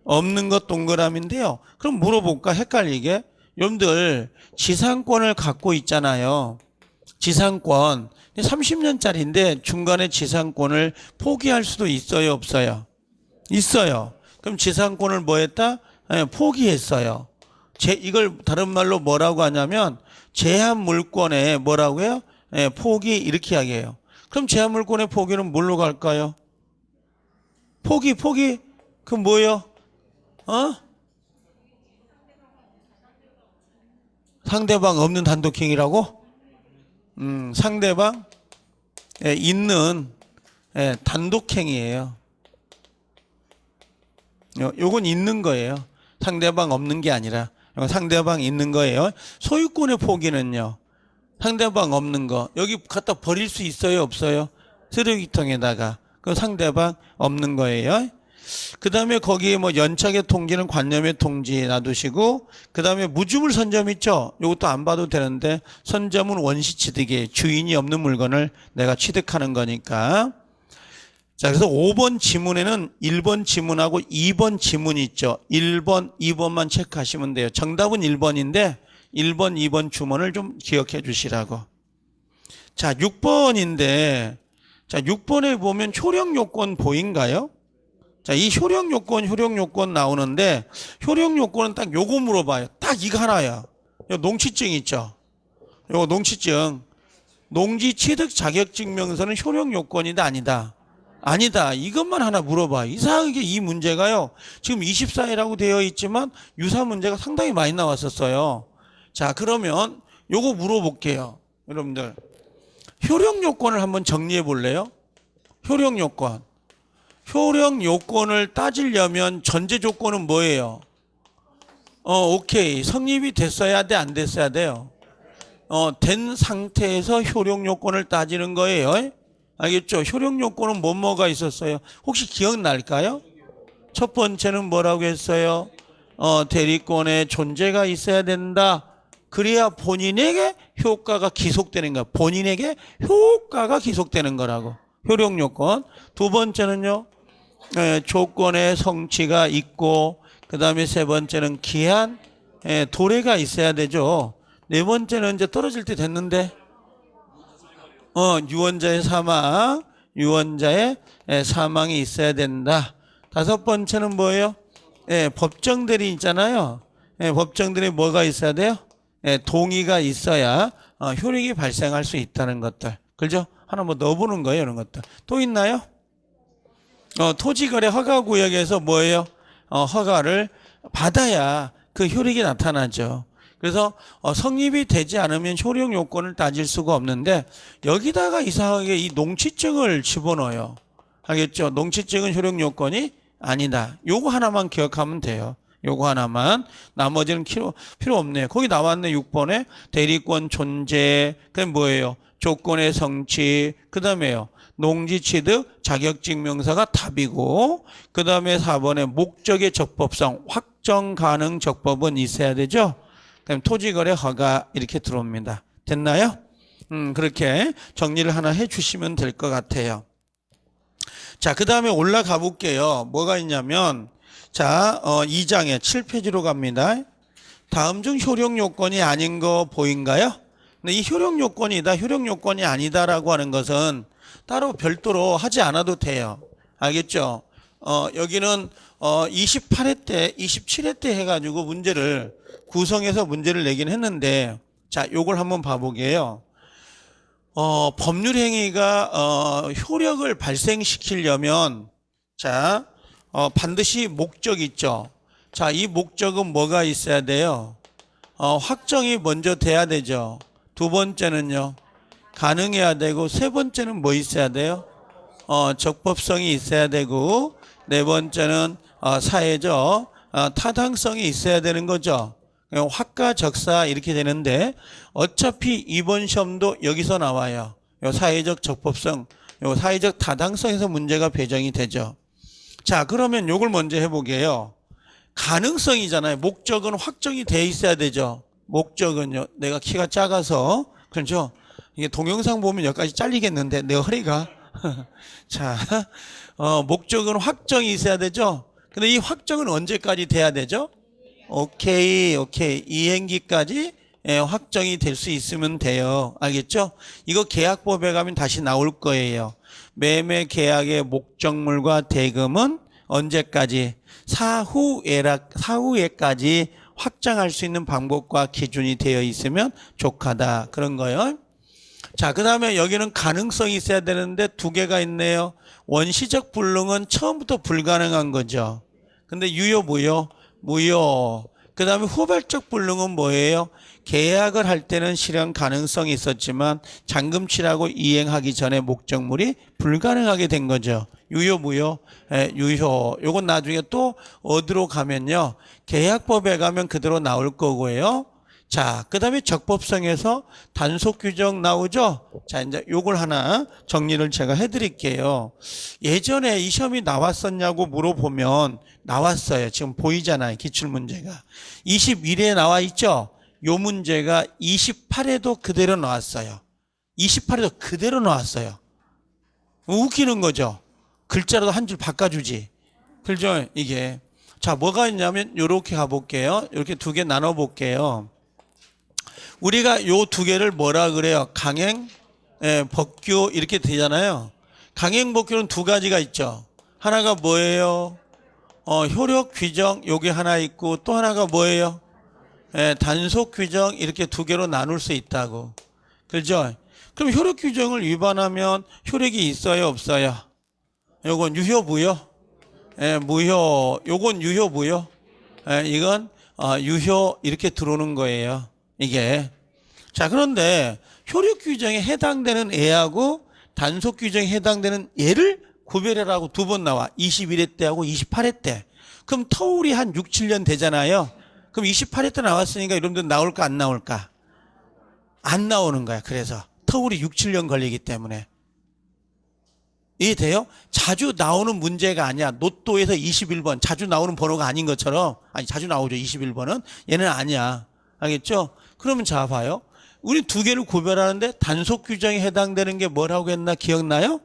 없는 것 동그라미인데요. 그럼 물어볼까? 헷갈리게. 여러분들 지상권을 갖고 있잖아요. 지상권 30년짜리인데 중간에 지상권을 포기할 수도 있어요, 없어요? 있어요. 그럼 지상권을 뭐 했다? 포기했어요. 이걸 다른 말로 뭐라고 하냐면 제한 물권에 뭐라고 해요? 포기 이렇게 이야기해요. 그럼 제한 물권의 포기는 뭘로 갈까요? 포기 그럼 뭐예요? 상대방 없는 단독행위라고? 상대방 있는 단독행위예요. 요건 있는 거예요. 상대방 없는 게 아니라 상대방 있는 거예요. 소유권의 포기는요. 상대방 없는 거 여기 갖다 버릴 수 있어요, 없어요? 쓰레기통에다가. 그 상대방 없는 거예요. 그 다음에 거기에 뭐 연착의 통지는 관념의 통지 놔두시고, 그 다음에 무주물 선점 있죠? 이것도 안 봐도 되는데, 선점은 원시 취득이에요. 주인이 없는 물건을 내가 취득하는 거니까. 자, 그래서 5번 지문에는 1번 지문하고 2번 지문이 있죠. 1번, 2번만 체크하시면 돼요. 정답은 1번인데 1번, 2번 주문을 좀 기억해 주시라고. 자, 6번인데, 자, 6번에 보면 효력 요건 보인가요? 자, 이 효력 요건 나오는데, 효력 요건은 딱 요거 물어봐요. 딱 이거 하나야. 요 농취증 있죠? 요거 농취증. 농지 취득 자격증명서는 효력 요건이다, 아니다? 아니다. 이것만 하나 물어봐. 이상하게 이 문제가요, 지금 24회라고 되어 있지만 유사 문제가 상당히 많이 나왔었어요. 자, 그러면 요거 물어볼게요. 여러분들. 효력 요건을 한번 정리해 볼래요? 효력 요건. 효력 요건을 따지려면 전제 조건은 뭐예요? 오케이. 성립이 됐어야 돼, 안 됐어야 돼요? 된 상태에서 효력 요건을 따지는 거예요. 알겠죠? 효력 요건은 뭐가 있었어요? 혹시 기억날까요? 첫 번째는 뭐라고 했어요? 대리권의 존재가 있어야 된다. 그래야 본인에게 효과가 기속되는 거야. 본인에게 효과가 기속되는 거라고. 효력 요건. 두 번째는요, 조건의 성취가 있고, 그 다음에 세 번째는 기한, 도래가 있어야 되죠. 네 번째는 이제 떨어질 때 됐는데, 유언자의 사망이 있어야 된다. 다섯 번째는 뭐예요? 법정들이 있잖아요. 법정들이 뭐가 있어야 돼요? 동의가 있어야 효력이 발생할 수 있다는 것들. 그죠? 하나 뭐 넣어보는 거예요, 이런 것들. 또 있나요? 토지거래 허가구역에서 뭐예요? 허가를 받아야 그 효력이 나타나죠. 그래서 성립이 되지 않으면 효력 요건을 따질 수가 없는데, 여기다가 이상하게 이 농취증을 집어넣어요. 알겠죠? 농취증은 효력 요건이 아니다. 요거 하나만 기억하면 돼요. 요거 하나만. 나머지는 필요 없네요. 거기 나왔네. 6번에 대리권 존재. 그게 뭐예요? 조건의 성취. 그 다음에요, 농지 취득 자격증명서가 답이고, 그 다음에 4번에 목적의 적법성, 확정 가능 적법은 있어야 되죠. 그다음 토지거래 허가 이렇게 들어옵니다. 됐나요? 그렇게 정리를 하나 해주시면 될 것 같아요. 자, 그 다음에 올라가 볼게요. 뭐가 있냐면, 자, 2장에 7페이지로 갑니다. 다음 중 효력 요건이 아닌 거 보인가요? 근데 이 효력 요건이다, 효력 요건이 아니다라고 하는 것은 따로 별도로 하지 않아도 돼요. 알겠죠? 여기는 28회 때, 27회 때 해가지고 문제를 구성해서 문제를 내긴 했는데, 자, 요걸 한번 봐보게요. 법률 행위가 효력을 발생시키려면, 자, 반드시 목적 있죠. 자, 이 목적은 뭐가 있어야 돼요? 확정이 먼저 돼야 되죠. 두 번째는요, 가능해야 되고, 세 번째는 뭐 있어야 돼요? 적법성이 있어야 되고, 네 번째는 사회적 타당성이 있어야 되는 거죠. 확가적사 이렇게 되는데, 어차피 이번 시험도 여기서 나와요. 요 사회적 적법성, 요 사회적 타당성에서 문제가 배정이 되죠. 자, 그러면 요걸 먼저 해보게요. 가능성이잖아요. 목적은 확정이 돼 있어야 되죠. 목적은요, 내가 키가 작아서, 그렇죠? 이게 동영상 보면 여기까지 잘리겠는데 내 허리가 자, 목적은 확정이 있어야 되죠. 근데 이 확정은 언제까지 돼야 되죠? 오케이. 이행기까지 확정이 될 수 있으면 돼요. 알겠죠? 이거 계약법에 가면 다시 나올 거예요. 매매 계약의 목적물과 대금은 언제까지? 사후에까지 확정할 수 있는 방법과 기준이 되어 있으면 족하다. 그런 거예요. 자, 그 다음에 여기는 가능성이 있어야 되는데 두 개가 있네요. 원시적 불능은 처음부터 불가능한 거죠. 근데 유효, 무효. 무효. 그 다음에 후발적 불능은 뭐예요? 계약을 할 때는 실현 가능성이 있었지만 잔금 치라고 이행하기 전에 목적물이 불가능하게 된 거죠. 유효 무효? 유효. 요건 나중에 또 어디로 가면요, 계약법에 가면 그대로 나올 거고요. 자, 그 다음에 적법성에서 단속 규정 나오죠? 자, 이제 요걸 하나 정리를 제가 해드릴게요. 예전에 이 시험이 나왔었냐고 물어보면 나왔어요. 지금 보이잖아요. 기출문제가. 21에 나와 있죠? 요 문제가 28에도 그대로 나왔어요. 28에도 그대로 나왔어요. 웃기는 거죠? 글자라도 한 줄 바꿔주지. 그죠? 이게. 자, 뭐가 있냐면 요렇게 가볼게요. 이렇게 두 개 나눠볼게요. 우리가 요 두 개를 뭐라 그래요? 강행, 법규 이렇게 되잖아요. 강행, 법규는 두 가지가 있죠. 하나가 뭐예요? 효력 규정 요게 하나 있고 또 하나가 뭐예요? 단속 규정 이렇게 두 개로 나눌 수 있다고. 그죠? 그럼 효력 규정을 위반하면 효력이 있어요, 없어요? 요건 유효, 무효? 무효. 요건 유효, 무효? 이건 유효 이렇게 들어오는 거예요. 이게. 자, 그런데 효력 규정에 해당되는 애하고 단속 규정에 해당되는 애를 구별해라고 두 번 나와. 21회 때하고 28회 때. 그럼 터울이 한 6, 7년 되잖아요. 그럼 28회 때 나왔으니까 여러분들 나올까 안 나올까? 안 나오는 거야. 그래서 터울이 6, 7년 걸리기 때문에. 이해돼요? 자주 나오는 문제가 아니야. 노또에서 21번 자주 나오는 번호가 아닌 것처럼. 아니, 자주 나오죠. 21번은. 얘는 아니야. 알겠죠? 그러면 자 봐요. 우리 두 개를 구별하는데 단속 규정에 해당되는 게 뭐라고 했나 기억나요?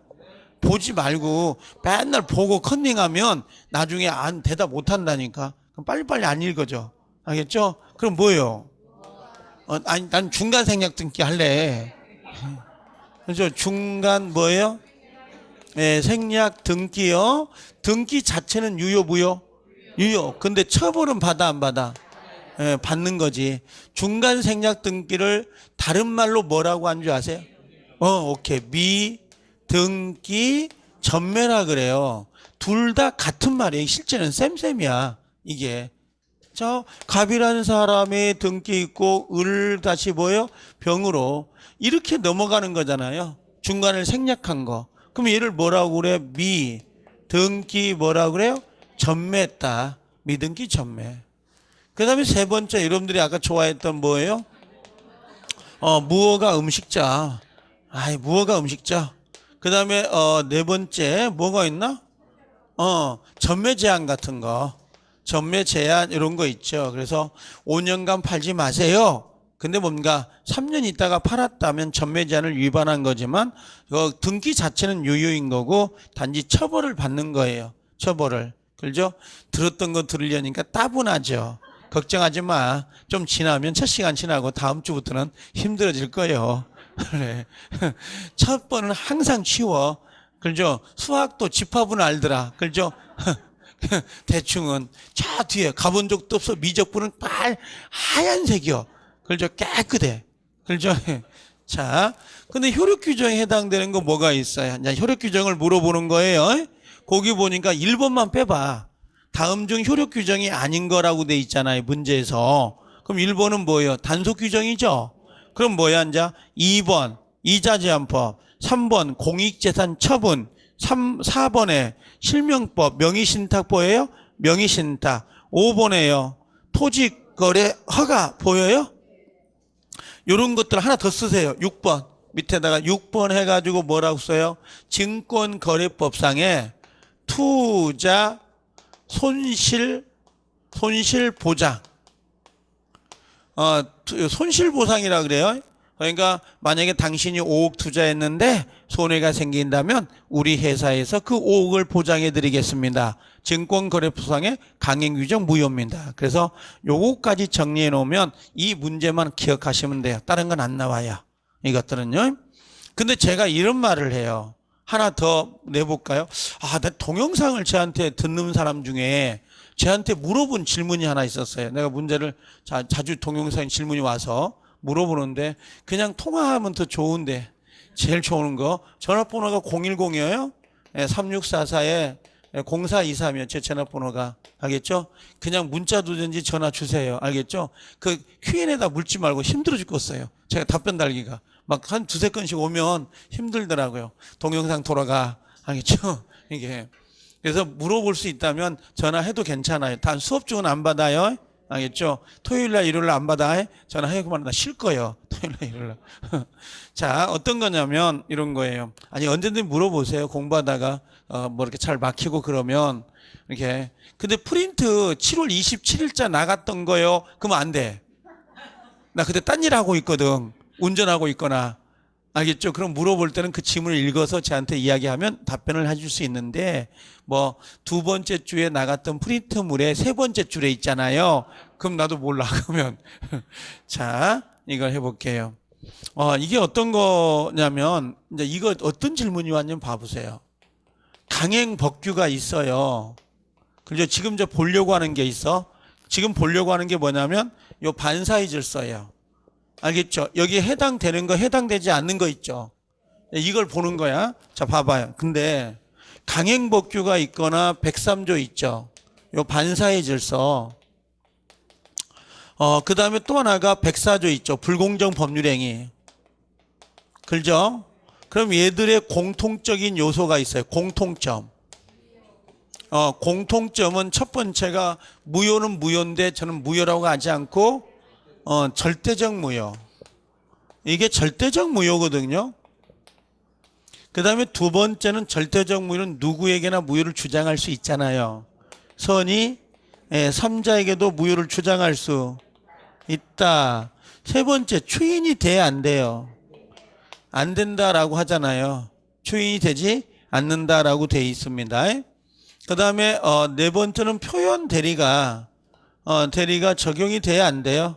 보지 말고 맨날 보고 컨닝하면 나중에 대답 못 한다니까. 그럼 빨리빨리 안 읽어져. 알겠죠? 그럼 뭐예요? 아니, 난 중간 생략 등기 할래. 그죠? 중간 뭐예요? 생략 등기요. 등기 자체는 유효, 무효? 유효. 근데 처벌은 받아, 안 받아? 받는 거지. 중간 생략 등기를 다른 말로 뭐라고 한 줄 아세요? 오케이. 미등기 전매라 그래요. 둘 다 같은 말이에요. 실제는 쌤쌤이야. 이게. 저 갑이라는 사람의 등기 있고 을 다시 뭐예요? 병으로. 이렇게 넘어가는 거잖아요. 중간을 생략한 거. 그럼 얘를 뭐라고 그래? 미등기 뭐라고 그래요? 전매했다. 미등기 전매. 그 다음에 세 번째, 여러분들이 아까 좋아했던 뭐예요? 무어가 음식자. 무어가 음식자. 그 다음에, 네 번째, 뭐가 있나? 전매 제한 같은 거. 전매 제한, 이런 거 있죠. 그래서 5년간 팔지 마세요. 근데 뭔가 3년 있다가 팔았다면 전매 제한을 위반한 거지만, 등기 자체는 유효인 거고, 단지 처벌을 받는 거예요. 처벌을. 그죠? 들었던 거 들으려니까 따분하죠. 걱정하지 마. 좀 지나면 첫 시간 지나고 다음 주부터는 힘들어질 거예요. 그래. 첫 번은 항상 쉬워. 그죠? 수학도 집합은 알더라. 그죠? 대충은 저 뒤에 가본 적도 없어. 미적분은 하얀색이요. 그죠? 깨끗해. 그죠? 자, 근데 효력 규정에 해당되는 거 뭐가 있어요? 이제 효력 규정을 물어보는 거예요. 거기 보니까 1번만 빼봐. 다음 중 효력 규정이 아닌 거라고 돼 있잖아요. 문제에서. 그럼 1번은 뭐예요? 단속 규정이죠. 그럼 뭐야 이제? 2번 이자제한법, 3번 공익재산 처분, 4번에 실명법, 명의신탁보예요? 명의신탁. 5번에요. 토지거래 허가 보여요? 이런 것들 하나 더 쓰세요. 6번 밑에다가 6번 해가지고 뭐라고 써요? 증권거래법상에 투자 손실보장. 손실보상이라 그래요. 그러니까 만약에 당신이 5억 투자했는데 손해가 생긴다면 우리 회사에서 그 5억을 보장해 드리겠습니다. 증권거래법상의 강행규정 무효입니다. 그래서 요거까지 정리해 놓으면 이 문제만 기억하시면 돼요. 다른 건 안 나와요. 이것들은요. 근데 제가 이런 말을 해요. 하나 더 내볼까요? 나 동영상을 저한테 듣는 사람 중에 저한테 물어본 질문이 하나 있었어요. 내가 문제를 자주 동영상 질문이 와서 물어보는데 그냥 통화하면 더 좋은데 제일 좋은 거 전화번호가 010이에요. 3644에 0423이요. 제 전화번호가. 알겠죠? 그냥 문자 두든지 전화 주세요. 알겠죠? 그 Q&A에다 묻지 말고 힘들어 죽겠어요. 제가 답변 달기가. 막 한 두세 건씩 오면 힘들더라고요. 동영상 돌아가. 알겠죠? 이게. 그래서 물어볼 수 있다면 전화해도 괜찮아요. 단 수업 중은 안 받아요. 알겠죠? 토요일날 일요일날 안 받아. 전화해고만 나 쉴 거예요. 토요일날 일요일날. 자, 어떤 거냐면 이런 거예요. 아니 언제든지 물어보세요. 공부하다가 뭐 이렇게 잘 막히고 그러면 이렇게. 근데 프린트 7월 27일자 나갔던 거요. 그러면 안 돼. 나 그때 딴 일 하고 있거든. 운전하고 있거나. 알겠죠? 그럼 물어볼 때는 그 지문을 읽어서 저한테 이야기하면 답변을 해줄 수 있는데 뭐 두 번째 주에 나갔던 프린트물에 세 번째 줄에 있잖아요. 그럼 나도 몰라. 그러면 자, 이걸 해볼게요. 이게 어떤 거냐면 이제 이거 어떤 질문이 왔냐면 봐보세요. 강행 법규가 있어요. 그죠? 지금 저 보려고 하는 게 있어. 지금 보려고 하는 게 뭐냐면 요 반사의 질서예요. 알겠죠? 여기에 해당되는 거, 해당되지 않는 거 있죠? 이걸 보는 거야. 자, 봐봐요. 근데 강행법규가 있거나 103조 있죠? 요 반사의 질서. 그 다음에 또 하나가 104조 있죠? 불공정 법률행위. 그죠? 그럼 얘들의 공통적인 요소가 있어요. 공통점. 공통점은 첫 번째가 무효는 무효인데 저는 무효라고 하지 않고 절대적 무효. 이게 절대적 무효거든요. 그 다음에 두 번째는 절대적 무효는 누구에게나 무효를 주장할 수 있잖아요. 선이 3자에게도 무효를 주장할 수 있다. 세 번째, 추인이 돼야 안 돼요. 안 된다라고 하잖아요. 추인이 되지 않는다라고 돼 있습니다. 그 다음에 네 번째는 표현 대리가 적용이 돼야 안 돼요.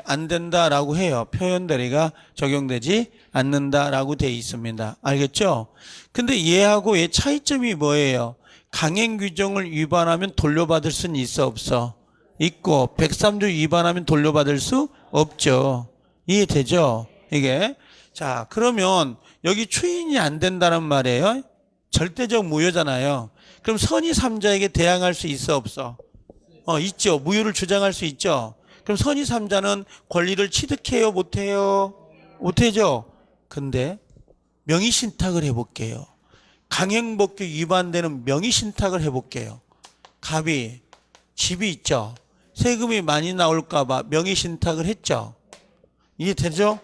안 된다라고 해요. 표현 대리가 적용되지 않는다라고 돼 있습니다. 알겠죠? 근데 얘하고 얘 차이점이 뭐예요? 강행 규정을 위반하면 돌려받을 수는 있어 없어? 있고 103조 위반하면 돌려받을 수 없죠. 이해되죠? 이게. 자, 그러면 여기 추인이 안 된다는 말이에요. 절대적 무효잖아요. 그럼 선의 3자에게 대항할 수 있어 없어? 있죠. 무효를 주장할 수 있죠. 그럼 선의 3자는 권리를 취득해요 못해요? 못해죠. 근데 명의신탁을 해볼게요. 강행법규 위반되는 명의신탁을 해볼게요. 갑이 집이 있죠. 세금이 많이 나올까봐 명의신탁을 했죠. 이해되죠?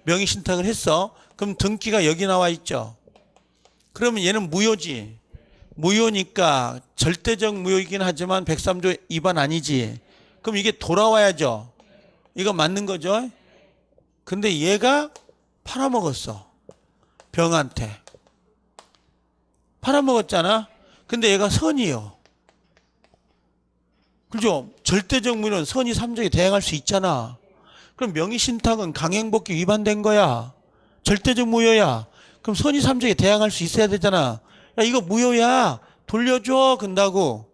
명의신탁을 했어. 그럼 등기가 여기 나와 있죠. 그러면 얘는 무효지. 무효니까 절대적 무효이긴 하지만 103조 위반 아니지. 그럼 이게 돌아와야죠. 이거 맞는 거죠. 근데 얘가 팔아먹었어. 병한테. 팔아먹었잖아. 근데 얘가 선이요. 그죠? 절대적 무효는 선이 3자에게 대항할 수 있잖아. 그럼 명의신탁은 강행법규 위반된 거야. 절대적 무효야. 그럼 선이 3자에게 대항할 수 있어야 되잖아. 야, 이거 무효야. 돌려줘. 근다고.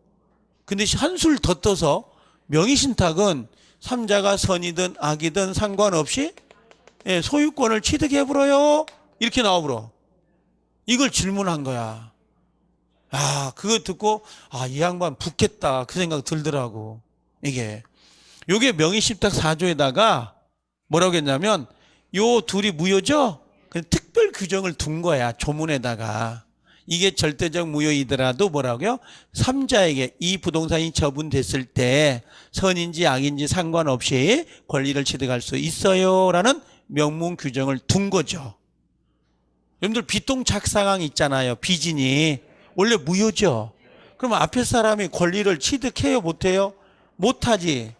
근데 한술 더 떠서 명의신탁은 3자가 선이든 악이든 상관없이 소유권을 취득해버려요. 이렇게 나와버려. 이걸 질문한 거야. 그거 듣고 이 양반 붙겠다 그 생각 들더라고. 요게 명의신탁 4조에다가 뭐라고 했냐면 요 둘이 무효죠? 특별 규정을 둔 거야. 조문에다가. 이게 절대적 무효이더라도 뭐라고요? 3자에게 이 부동산이 처분됐을 때 선인지 악인지 상관없이 권리를 취득할 수 있어요 라는 명문 규정을 둔 거죠. 여러분들 빚동착 상황 있잖아요. 빚인이 원래 무효죠. 그럼 앞에 사람이 권리를 취득해요 못해요? 못하지.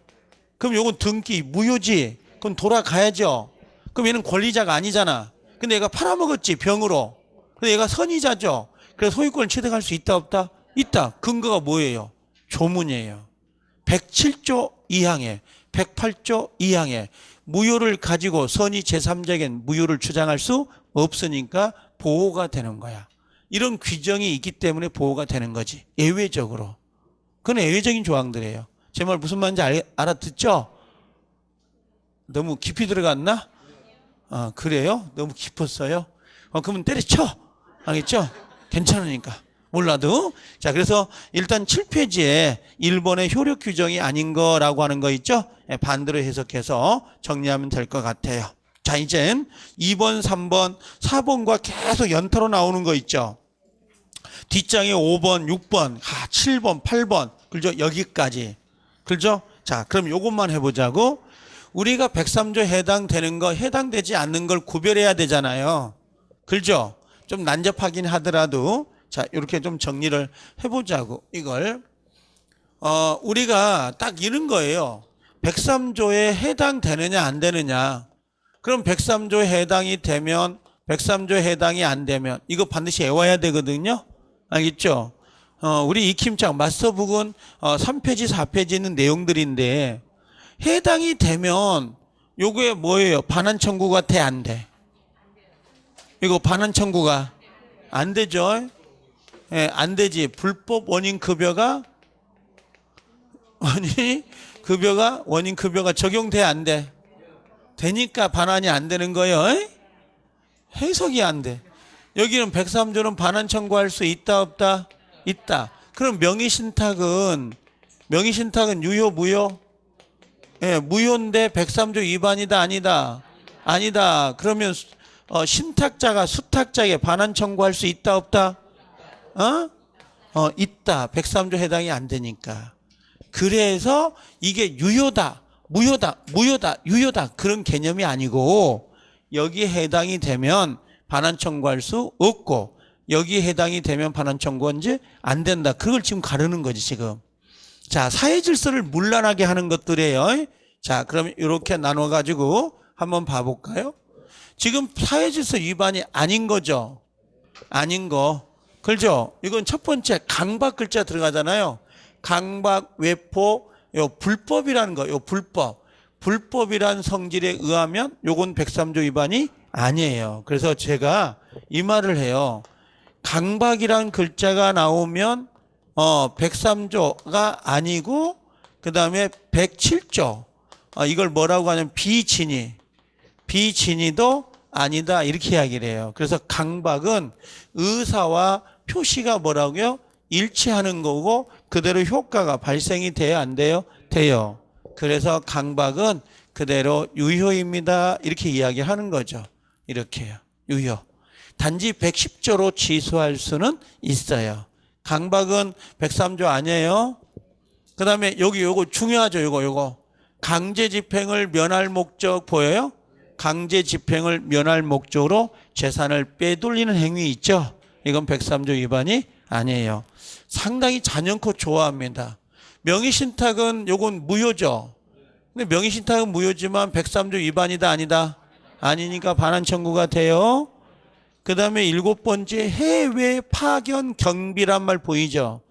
그럼 요건 등기 무효지. 그럼 돌아가야죠. 그럼 얘는 권리자가 아니잖아. 근데 얘가 팔아먹었지 병으로. 근데 얘가 선의자죠. 그래서 소유권을 취득할 수 있다 없다? 있다. 근거가 뭐예요? 조문이에요. 107조 2항에 108조 2항에 무효를 가지고 선의 제3자에겐 무효를 주장할 수 없으니까 보호가 되는 거야. 이런 규정이 있기 때문에 보호가 되는 거지. 예외적으로. 그건 예외적인 조항들이에요. 제 말 무슨 말인지 알아듣죠? 너무 깊이 들어갔나? 그래요? 너무 깊었어요? 그러면 때려쳐. 알겠죠? 괜찮으니까. 몰라도. 자, 그래서 일단 7페이지에 1번의 효력 규정이 아닌 거라고 하는 거 있죠? 반대로 해석해서 정리하면 될 것 같아요. 자, 이젠 2번, 3번, 4번과 계속 연타로 나오는 거 있죠? 뒷장에 5번, 6번, 7번, 8번, 그죠? 여기까지. 그죠? 자, 그럼 요것만 해보자고. 우리가 103조 해당되는 거, 해당되지 않는 걸 구별해야 되잖아요. 그죠? 좀 난잡하긴 하더라도, 자, 이렇게 좀 정리를 해보자고. 이걸, 우리가 딱 이런 거예요. 103조에 해당되느냐, 안 되느냐. 그럼 103조에 해당이 되면, 103조에 해당이 안 되면, 이거 반드시 외워야 되거든요. 알겠죠? 우리 익힘장 마스터북은 3페이지, 4페이지 있는 내용들인데 해당이 되면 요게 뭐예요? 반환 청구가 돼, 안 돼? 이거 반환 청구가 안 되죠? 예, 안 되지. 불법 원인 급여가 원인 급여가 적용돼, 안 돼? 되니까 반환이 안 되는 거예요. 해석이 안 돼. 여기는 103조는 반환 청구할 수 있다, 없다? 있다. 그럼 명의신탁은 유효, 무효? 예, 무효인데 103조 위반이다, 아니다? 아니다. 그러면 신탁자가 수탁자에게 반환 청구할 수 있다, 없다? 있다. 103조 해당이 안 되니까. 그래서 이게 유효다, 무효다, 유효다 그런 개념이 아니고 여기에 해당이 되면 반환 청구할 수 없고 여기에 해당이 되면 반환 청구한지 안 된다. 그걸 지금 가르는 거지 지금. 자, 사회 질서를 문란하게 하는 것들이에요. 자, 그럼 이렇게 나눠 가지고 한번 봐볼까요? 지금 사회 질서 위반이 아닌 거죠. 아닌 거. 그렇죠? 이건 첫 번째 강박 글자 들어가잖아요. 강박, 외포, 요 불법이라는 거, 요 불법이란 성질에 의하면 요건 103조 위반이 아니에요. 그래서 제가 이 말을 해요. 강박이란 글자가 나오면 103조가 아니고 그 다음에 107조 이걸 뭐라고 하냐면 비진의도 아니다 이렇게 이야기를 해요. 그래서 강박은 의사와 표시가 뭐라고요? 일치하는 거고 그대로 효과가 발생이 돼야 안 돼요? 돼요. 그래서 강박은 그대로 유효입니다. 이렇게 이야기하는 거죠. 이렇게요. 유효. 단지 110조로 취소할 수는 있어요. 강박은 103조 아니에요. 그 다음에 여기 요거 중요하죠. 요거 강제 집행을 면할 목적 보여요? 강제 집행을 면할 목적으로 재산을 빼돌리는 행위 있죠. 이건 103조 위반이 아니에요. 상당히 잔연코 좋아합니다. 명의신탁은 요건 무효죠. 근데 명의신탁은 무효지만 103조 위반이다, 아니다? 아니니까 반환 청구가 돼요. 그 다음에 7번째 해외 파견 경비란 말 보이죠?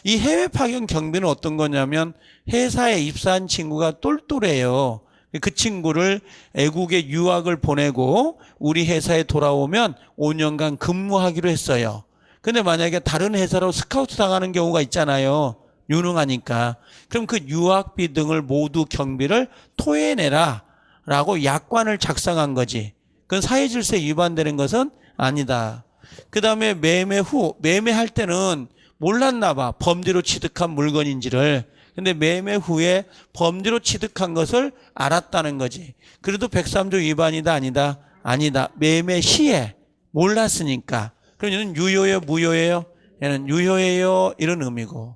이 해외 파견 경비는 어떤 거냐면 회사에 입사한 친구가 똘똘해요. 그 친구를 외국에 유학을 보내고 우리 회사에 돌아오면 5년간 근무하기로 했어요. 근데 만약에 다른 회사로 스카우트 당하는 경우가 있잖아요. 유능하니까. 그럼 그 유학비 등을 모두 경비를 토해내라 라고 약관을 작성한 거지. 그건 사회질서에 위반되는 것은 아니다. 그 다음에 매매 후, 매매할 때는 몰랐나 봐. 범죄로 취득한 물건인지를. 근데 매매 후에 범죄로 취득한 것을 알았다는 거지. 그래도 103조 위반이다, 아니다? 아니다. 매매 시에 몰랐으니까. 그럼 얘는 유효예요, 무효예요? 얘는 유효예요. 이런 의미고.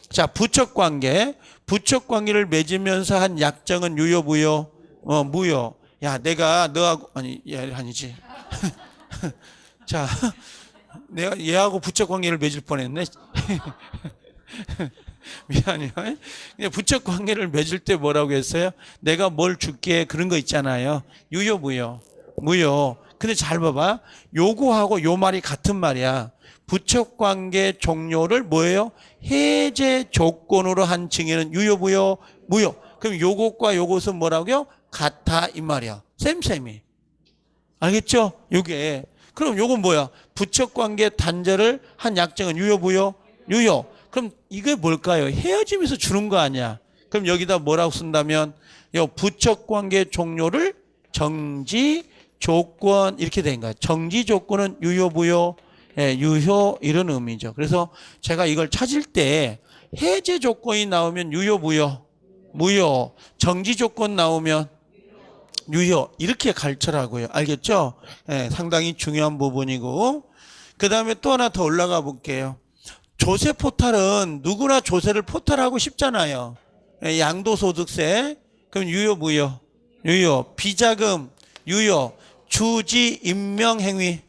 자, 부척관계. 부척관계를 맺으면서 한 약정은 유효, 무효? 무효. 야, 내가 너하고, 아니지. 자, 내가 얘하고 부척관계를 맺을 뻔했네. 미안해요. 부척 관계를 맺을 때 뭐라고 했어요? 내가 뭘 줄게 그런 거 있잖아요. 유효, 무효? 무효. 근데 잘 봐봐. 요거하고 요 말이 같은 말이야. 부척 관계 종료를 뭐예요? 해제 조건으로 한 증여는 유효, 무효? 무효. 그럼 요것과 요것은 뭐라고요? 같아 이 말이야. 쌤쌤이. 알겠죠? 요게. 그럼 요건 뭐야? 부척 관계 단절을 한 약정은 유효, 무효? 유효. 그럼 이게 뭘까요? 헤어지면서 주는 거 아니야. 그럼 여기다 뭐라고 쓴다면 요 부척관계 종료를 정지 조건 이렇게 된 거야. 정지 조건은 유효, 무효? 예, 유효 이런 의미죠. 그래서 제가 이걸 찾을 때 해제 조건이 나오면 유효, 무효, 무효, 정지 조건 나오면 유효 이렇게 가르쳐라고요. 알겠죠? 예, 상당히 중요한 부분이고 그 다음에 또 하나 더 올라가 볼게요. 조세 포탈은 누구나 조세를 포탈하고 싶잖아요. 예, 양도소득세 그럼 유효, 무효, 유효, 비자금 유효, 주지 임명행위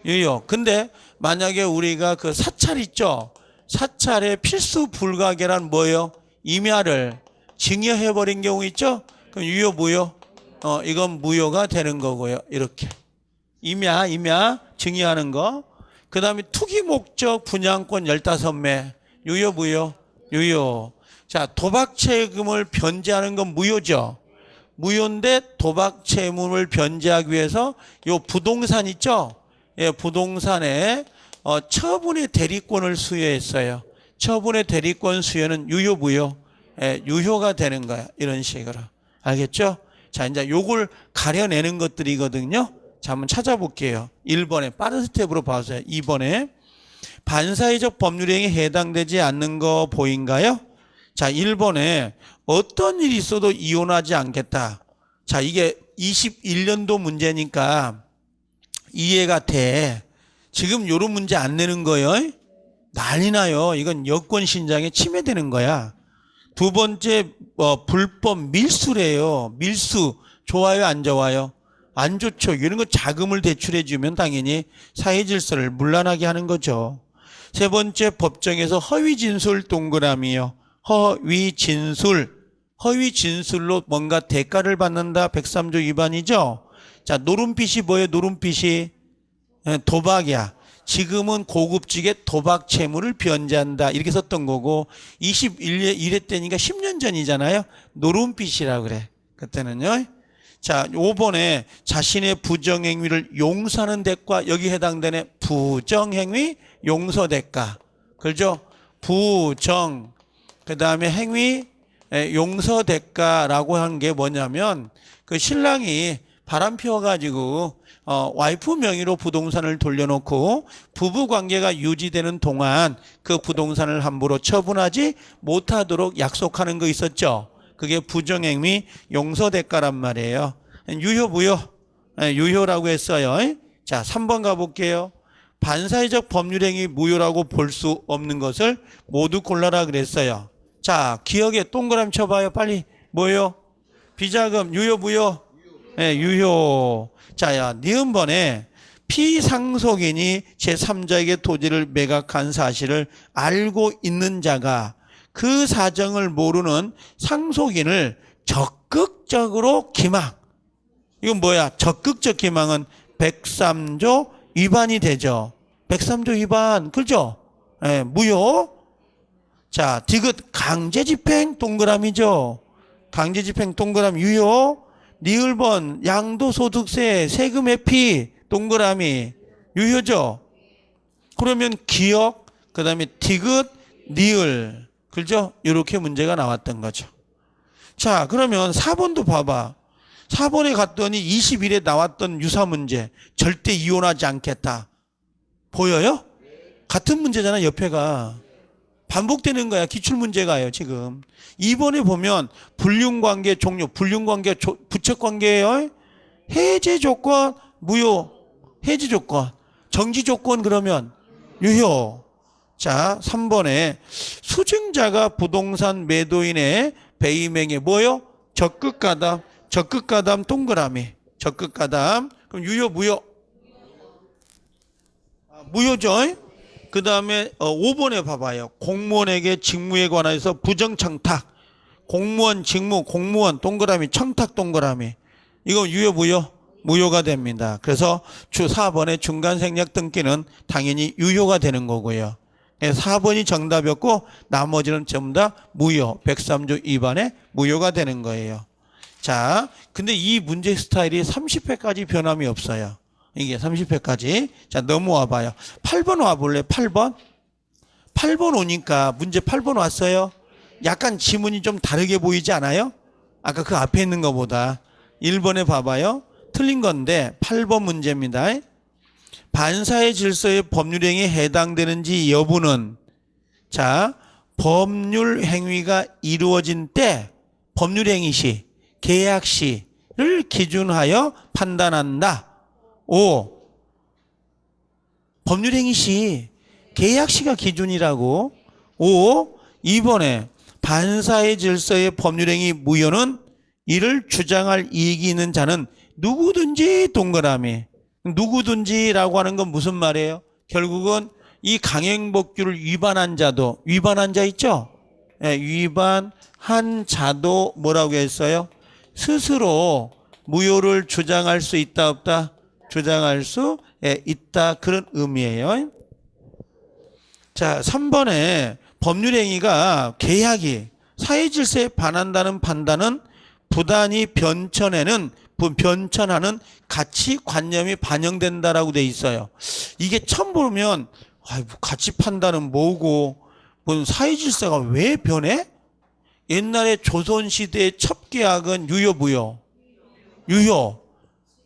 유효. 근데 만약에 우리가 그 사찰 있죠? 사찰의 필수 불가결한 뭐예요? 임야를 증여해버린 경우 있죠? 그럼 유효, 무효? 이건 무효가 되는 거고요. 이렇게. 임야 증여하는 거. 그 다음에 투기 목적 분양권 15매. 유효, 무효? 유효. 자, 도박 채무를 변제하는 건 무효죠? 무효인데 도박 채무를 변제하기 위해서 요 부동산 있죠? 예, 부동산에 처분의 대리권을 수여했어요. 처분의 대리권 수여는 유효, 무효? 예, 유효가 되는 거야. 이런 식으로. 알겠죠? 자, 이제 요걸 가려내는 것들이거든요. 자, 한번 찾아볼게요. 1번에 빠른 스텝으로 봐주세요. 2번에 반사회적 법률행위에 해당되지 않는 거 보인가요? 자, 1번에 어떤 일이 있어도 이혼하지 않겠다. 자, 이게 21년도 문제니까 이해가 돼. 지금 요런 문제 안 내는 거예요. 난리 나요. 이건 여권 신장에 침해되는 거야. 두 번째 불법 밀수래요. 밀수 좋아요, 안 좋아요? 안 좋죠. 이런 거 자금을 대출해 주면 당연히 사회 질서를 문란하게 하는 거죠. 세 번째 법정에서 허위 진술 동그라미요. 허위 진술로 뭔가 대가를 받는다. 103조 위반이죠. 자, 노름빛이 뭐예요? 노름빛이 도박이야. 지금은 고급지게 도박 채무를 변제한다. 이렇게 썼던 거고 21회 때니까 10년 전이잖아요. 노름빛이라고 그래. 그때는요. 자, 5번에 자신의 부정행위를 용서하는 대가 여기 해당되네. 부정행위 용서 대가. 그렇죠? 부정 그 다음에 행위 용서 대가라고 한 게 뭐냐면 그 신랑이 바람 피워가지고 와이프 명의로 부동산을 돌려놓고 부부 관계가 유지되는 동안 그 부동산을 함부로 처분하지 못하도록 약속하는 거 있었죠. 그게 부정행위 용서대가란 말이에요. 유효, 무효? 유효라고 했어요. 자, 3번 가볼게요. 반사회적 법률행위 무효라고 볼 수 없는 것을 모두 골라라 그랬어요. 자, 기억에 동그라미 쳐봐요. 빨리. 뭐예요? 비자금 유효, 무효? 네, 유효. 자, 야, 니은번에 피상속인이 제3자에게 토지를 매각한 사실을 알고 있는 자가 그 사정을 모르는 상속인을 적극적으로 기망. 이건 뭐야? 적극적 기망은 103조 위반이 되죠. 103조 위반. 그죠? 네, 무효. 자, 디귿 강제집행 동그라미죠. 강제집행 동그라미 유효. 니을번 양도소득세 세금 회피 동그라미 유효죠. 그러면 기억 그 다음에 디귿 니을 그죠? 이렇게 문제가 나왔던 거죠. 자, 그러면 4번도 봐봐. 4번에 갔더니 21에 나왔던 유사 문제 절대 이혼하지 않겠다. 보여요? 같은 문제잖아. 옆에가 반복되는 거야. 기출문제가요 지금. 2번에 보면 불륜관계 종료, 불륜관계 부척관계예요. 해제 조건 무효, 해지 조건, 정지 조건 그러면 유효. 자, 3번에 수증자가 부동산 매도인의 배임행위 뭐요? 적극가담 동그라미, 적극가담. 그럼 유효, 무효? 무효죠. 그 다음에 5번에 봐봐요. 공무원에게 직무에 관해서 부정청탁. 공무원 직무, 공무원 동그라미, 청탁 동그라미. 이거 유효, 무효? 무효가 됩니다. 그래서 4번의 중간생략 등기는 당연히 유효가 되는 거고요. 4번이 정답이었고 나머지는 전부 다 무효. 103조 위반에 무효가 되는 거예요. 자, 근데 이 문제 스타일이 30회까지 변함이 없어요. 이게 30회까지. 자, 넘어와 봐요. 8번 와볼래? 8번? 8번 오니까 문제 8번 왔어요. 약간 지문이 좀 다르게 보이지 않아요? 아까 그 앞에 있는 것보다. 1번에 봐봐요. 틀린 건데 8번 문제입니다. 반사의 질서의 법률행위에 해당되는지 여부는 자, 법률 행위가 이루어진 때 법률행위 시, 계약 시를 기준하여 판단한다. 5. 법률행위 시, 계약 시가 기준이라고. 5. 2번에 반사의 질서의 법률행위 무효는 이를 주장할 이익이 있는 자는 누구든지 동그라미. 누구든지라고 하는 건 무슨 말이에요? 결국은 이 강행법규를 위반한 자도, 위반한 자 있죠? 네, 위반한 자도 뭐라고 했어요? 스스로 무효를 주장할 수 있다 없다? 주장할 수 있다, 그런 의미예요. 자, 3번에 법률행위가 계약이 사회질서에 반한다는 판단은 부단히 변천하는 가치관념이 반영된다라고 돼 있어요. 이게 처음 보면 가치 판단은 뭐고, 사회질서가 왜 변해? 옛날에 조선시대의 첩계약은 유효 무효? 유효.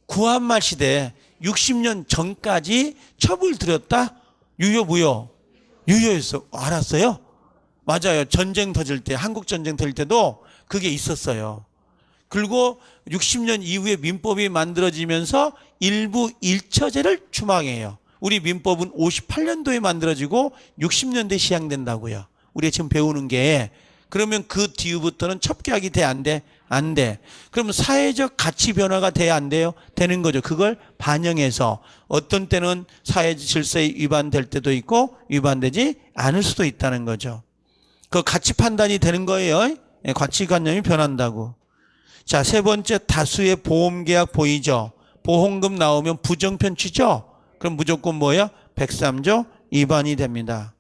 구한말 시대 60년 전까지 첩을 들였다? 유효 무효? 유효했어. 알았어요? 맞아요. 전쟁 터질 때, 한국전쟁 터질 때도 그게 있었어요. 그리고 60년 이후에 민법이 만들어지면서 일부 일처제를 추방해요. 우리 민법은 58년도에 만들어지고 60년대에 시행된다고요. 우리가 지금 배우는 게. 그러면 그 뒤부터는 첩계약이 돼, 안 돼? 안 돼. 그러면 사회적 가치 변화가 돼야 안 돼요? 되는 거죠. 그걸 반영해서 어떤 때는 사회 질서에 위반될 때도 있고 위반되지 않을 수도 있다는 거죠. 그 가치 판단이 되는 거예요. 가치관념이 변한다고. 자, 세 번째, 다수의 보험계약 보이죠? 보험금 나오면 부정편취죠? 그럼 무조건 뭐야? 103조 위반이 됩니다.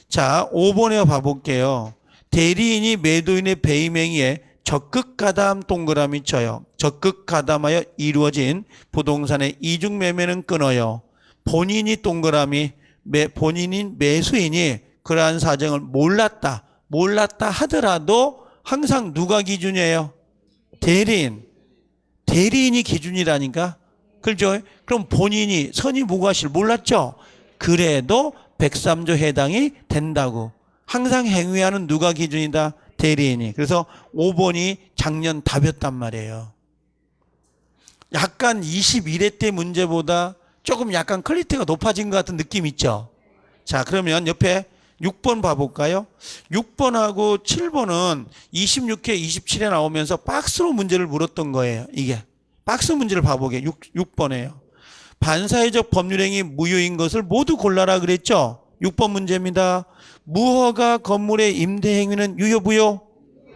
자, 5번에 봐볼게요. 대리인이 매도인의 배임행위에 적극 가담 동그라미 쳐요. 적극 가담하여 이루어진 부동산의 이중 매매는 끊어요. 본인이 동그라미, 본인인 매수인이 그러한 사정을 몰랐다 하더라도 항상 누가 기준이에요? 대리인이 기준이라니까. 그렇죠? 그럼 본인이 선의무과실 몰랐죠? 그래도 103조 해당이 된다고. 항상 행위하는 누가 기준이다? 대리인이. 그래서 5번이 작년 답이었단 말이에요. 약간 21회 때 문제보다 조금 약간 퀄리티가 높아진 것 같은 느낌 있죠? 자, 그러면 옆에 6번 봐볼까요? 6번하고 7번은 26회, 27회 나오면서 박스로 문제를 물었던 거예요. 이게 박스 문제를 봐보게. 6번에요. 반사회적 법률행위 무효인 것을 모두 골라라 그랬죠? 6번 문제입니다. 무허가 건물의 임대행위는 유효 무효?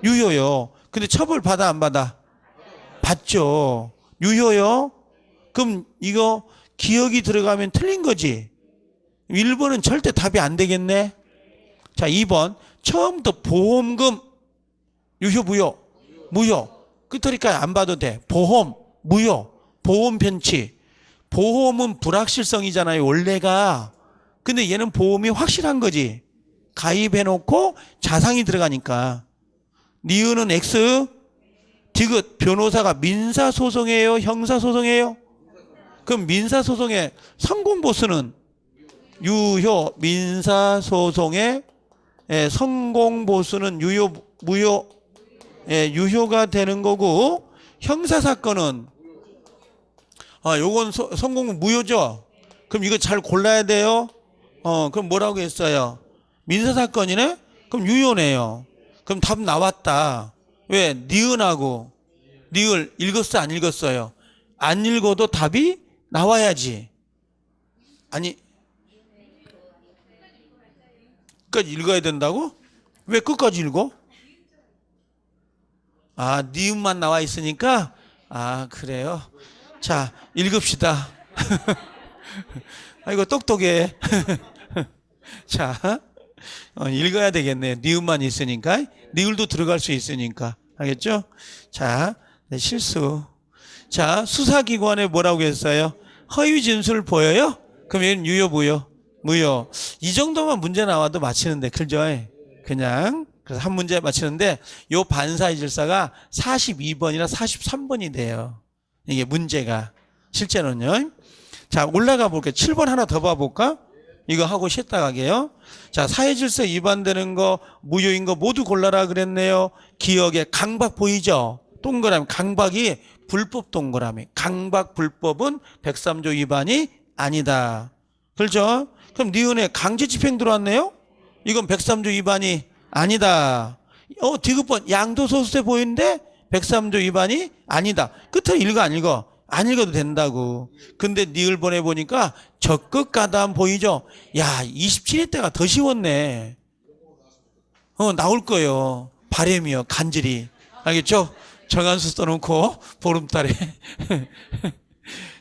유효요. 근데 처벌 받아 안 받아? 받죠. 유효요. 그럼 이거 기억이 들어가면 틀린 거지. 1번은 절대 답이 안 되겠네. 자, 2번 처음부터 보험금 유효 무효? 무효. 끝터리까지 안 봐도 돼. 보험 무효. 보험 편취. 보험은 불확실성이잖아요, 원래가. 근데 얘는 보험이 확실한 거지. 가입해놓고 자상이 들어가니까. 니은은 X, 디귿, 변호사가 민사소송이에요, 형사소송이에요? 그럼 민사소송의 성공보수는 유효, 민사소송의 성공보수는 유효, 무효? 유효가 되는 거고, 형사사건은 요건 성공 무효죠? 그럼 이거 잘 골라야 돼요? 그럼 뭐라고 했어요? 민사사건이네? 그럼 유효네요. 그럼 답 나왔다. 왜? 니은하고 니을 읽었어, 안 읽었어요? 안 읽어도 답이 나와야지. 아니, 끝까지 읽어야 된다고? 왜 끝까지 읽어? 니은만 나와 있으니까? 그래요? 자, 읽읍시다. 이거 똑똑해. 자, 읽어야 되겠네요. 니은만 있으니까. 니을도 들어갈 수 있으니까. 알겠죠? 자, 실수. 자, 수사기관에 뭐라고 했어요? 허위 진술 보여요? 그럼 얘는 유효 무효? 무효. 이 정도만 문제 나와도 맞히는데, 그죠? 그냥. 그래서 한 문제 맞히는데, 요 반사의 질서가 42번이나 43번이 돼요. 이게 문제가. 실제로는요. 자, 올라가 볼게요. 7번 하나 더 봐볼까? 이거 하고 쉬었다 가게요. 자, 사회질서 위반되는 거, 무효인 거 모두 골라라 그랬네요. 기억에 강박 보이죠? 동그라미, 강박이 불법 동그라미. 강박 불법은 103조 위반이 아니다. 그렇죠? 그럼 니은에 강제집행 들어왔네요? 이건 103조 위반이 아니다. 디귿번 양도소득세 보이는데 103조 위반이 아니다. 끝을 읽어 안 읽어? 안 읽어도 된다고. 근데 니을 보내보니까 적극 가담 보이죠? 야, 27회 때가 더 쉬웠네. 나올 거예요. 바램이요. 간절히. 알겠죠? 정한수 써놓고 보름달에.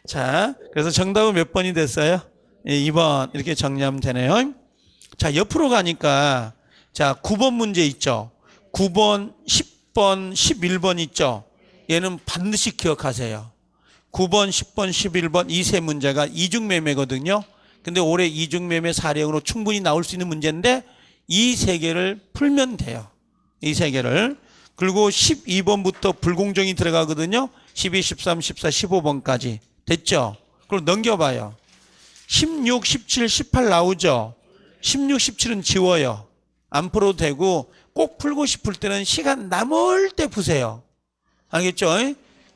자, 그래서 정답은 몇 번이 됐어요? 2번 이렇게 정리하면 되네요. 자, 옆으로 가니까 자, 9번 문제 있죠. 9번, 10번, 11번 있죠. 얘는 반드시 기억하세요. 9번, 10번, 11번 이 세 문제가 이중매매거든요. 근데 올해 이중매매 사례형으로 충분히 나올 수 있는 문제인데 이 세 개를 풀면 돼요. 이 세 개를. 그리고 12번부터 불공정이 들어가거든요. 12, 13, 14, 15번까지. 됐죠? 그럼 넘겨봐요. 16, 17, 18 나오죠? 16, 17은 지워요. 안 풀어도 되고 꼭 풀고 싶을 때는 시간 남을 때 푸세요. 알겠죠?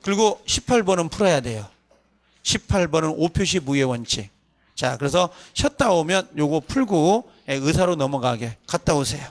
그리고 18번은 풀어야 돼요. 18번은 5표시 무효 원칙. 자, 그래서 쉬었다 오면 요거 풀고 의사로 넘어가게 갔다 오세요.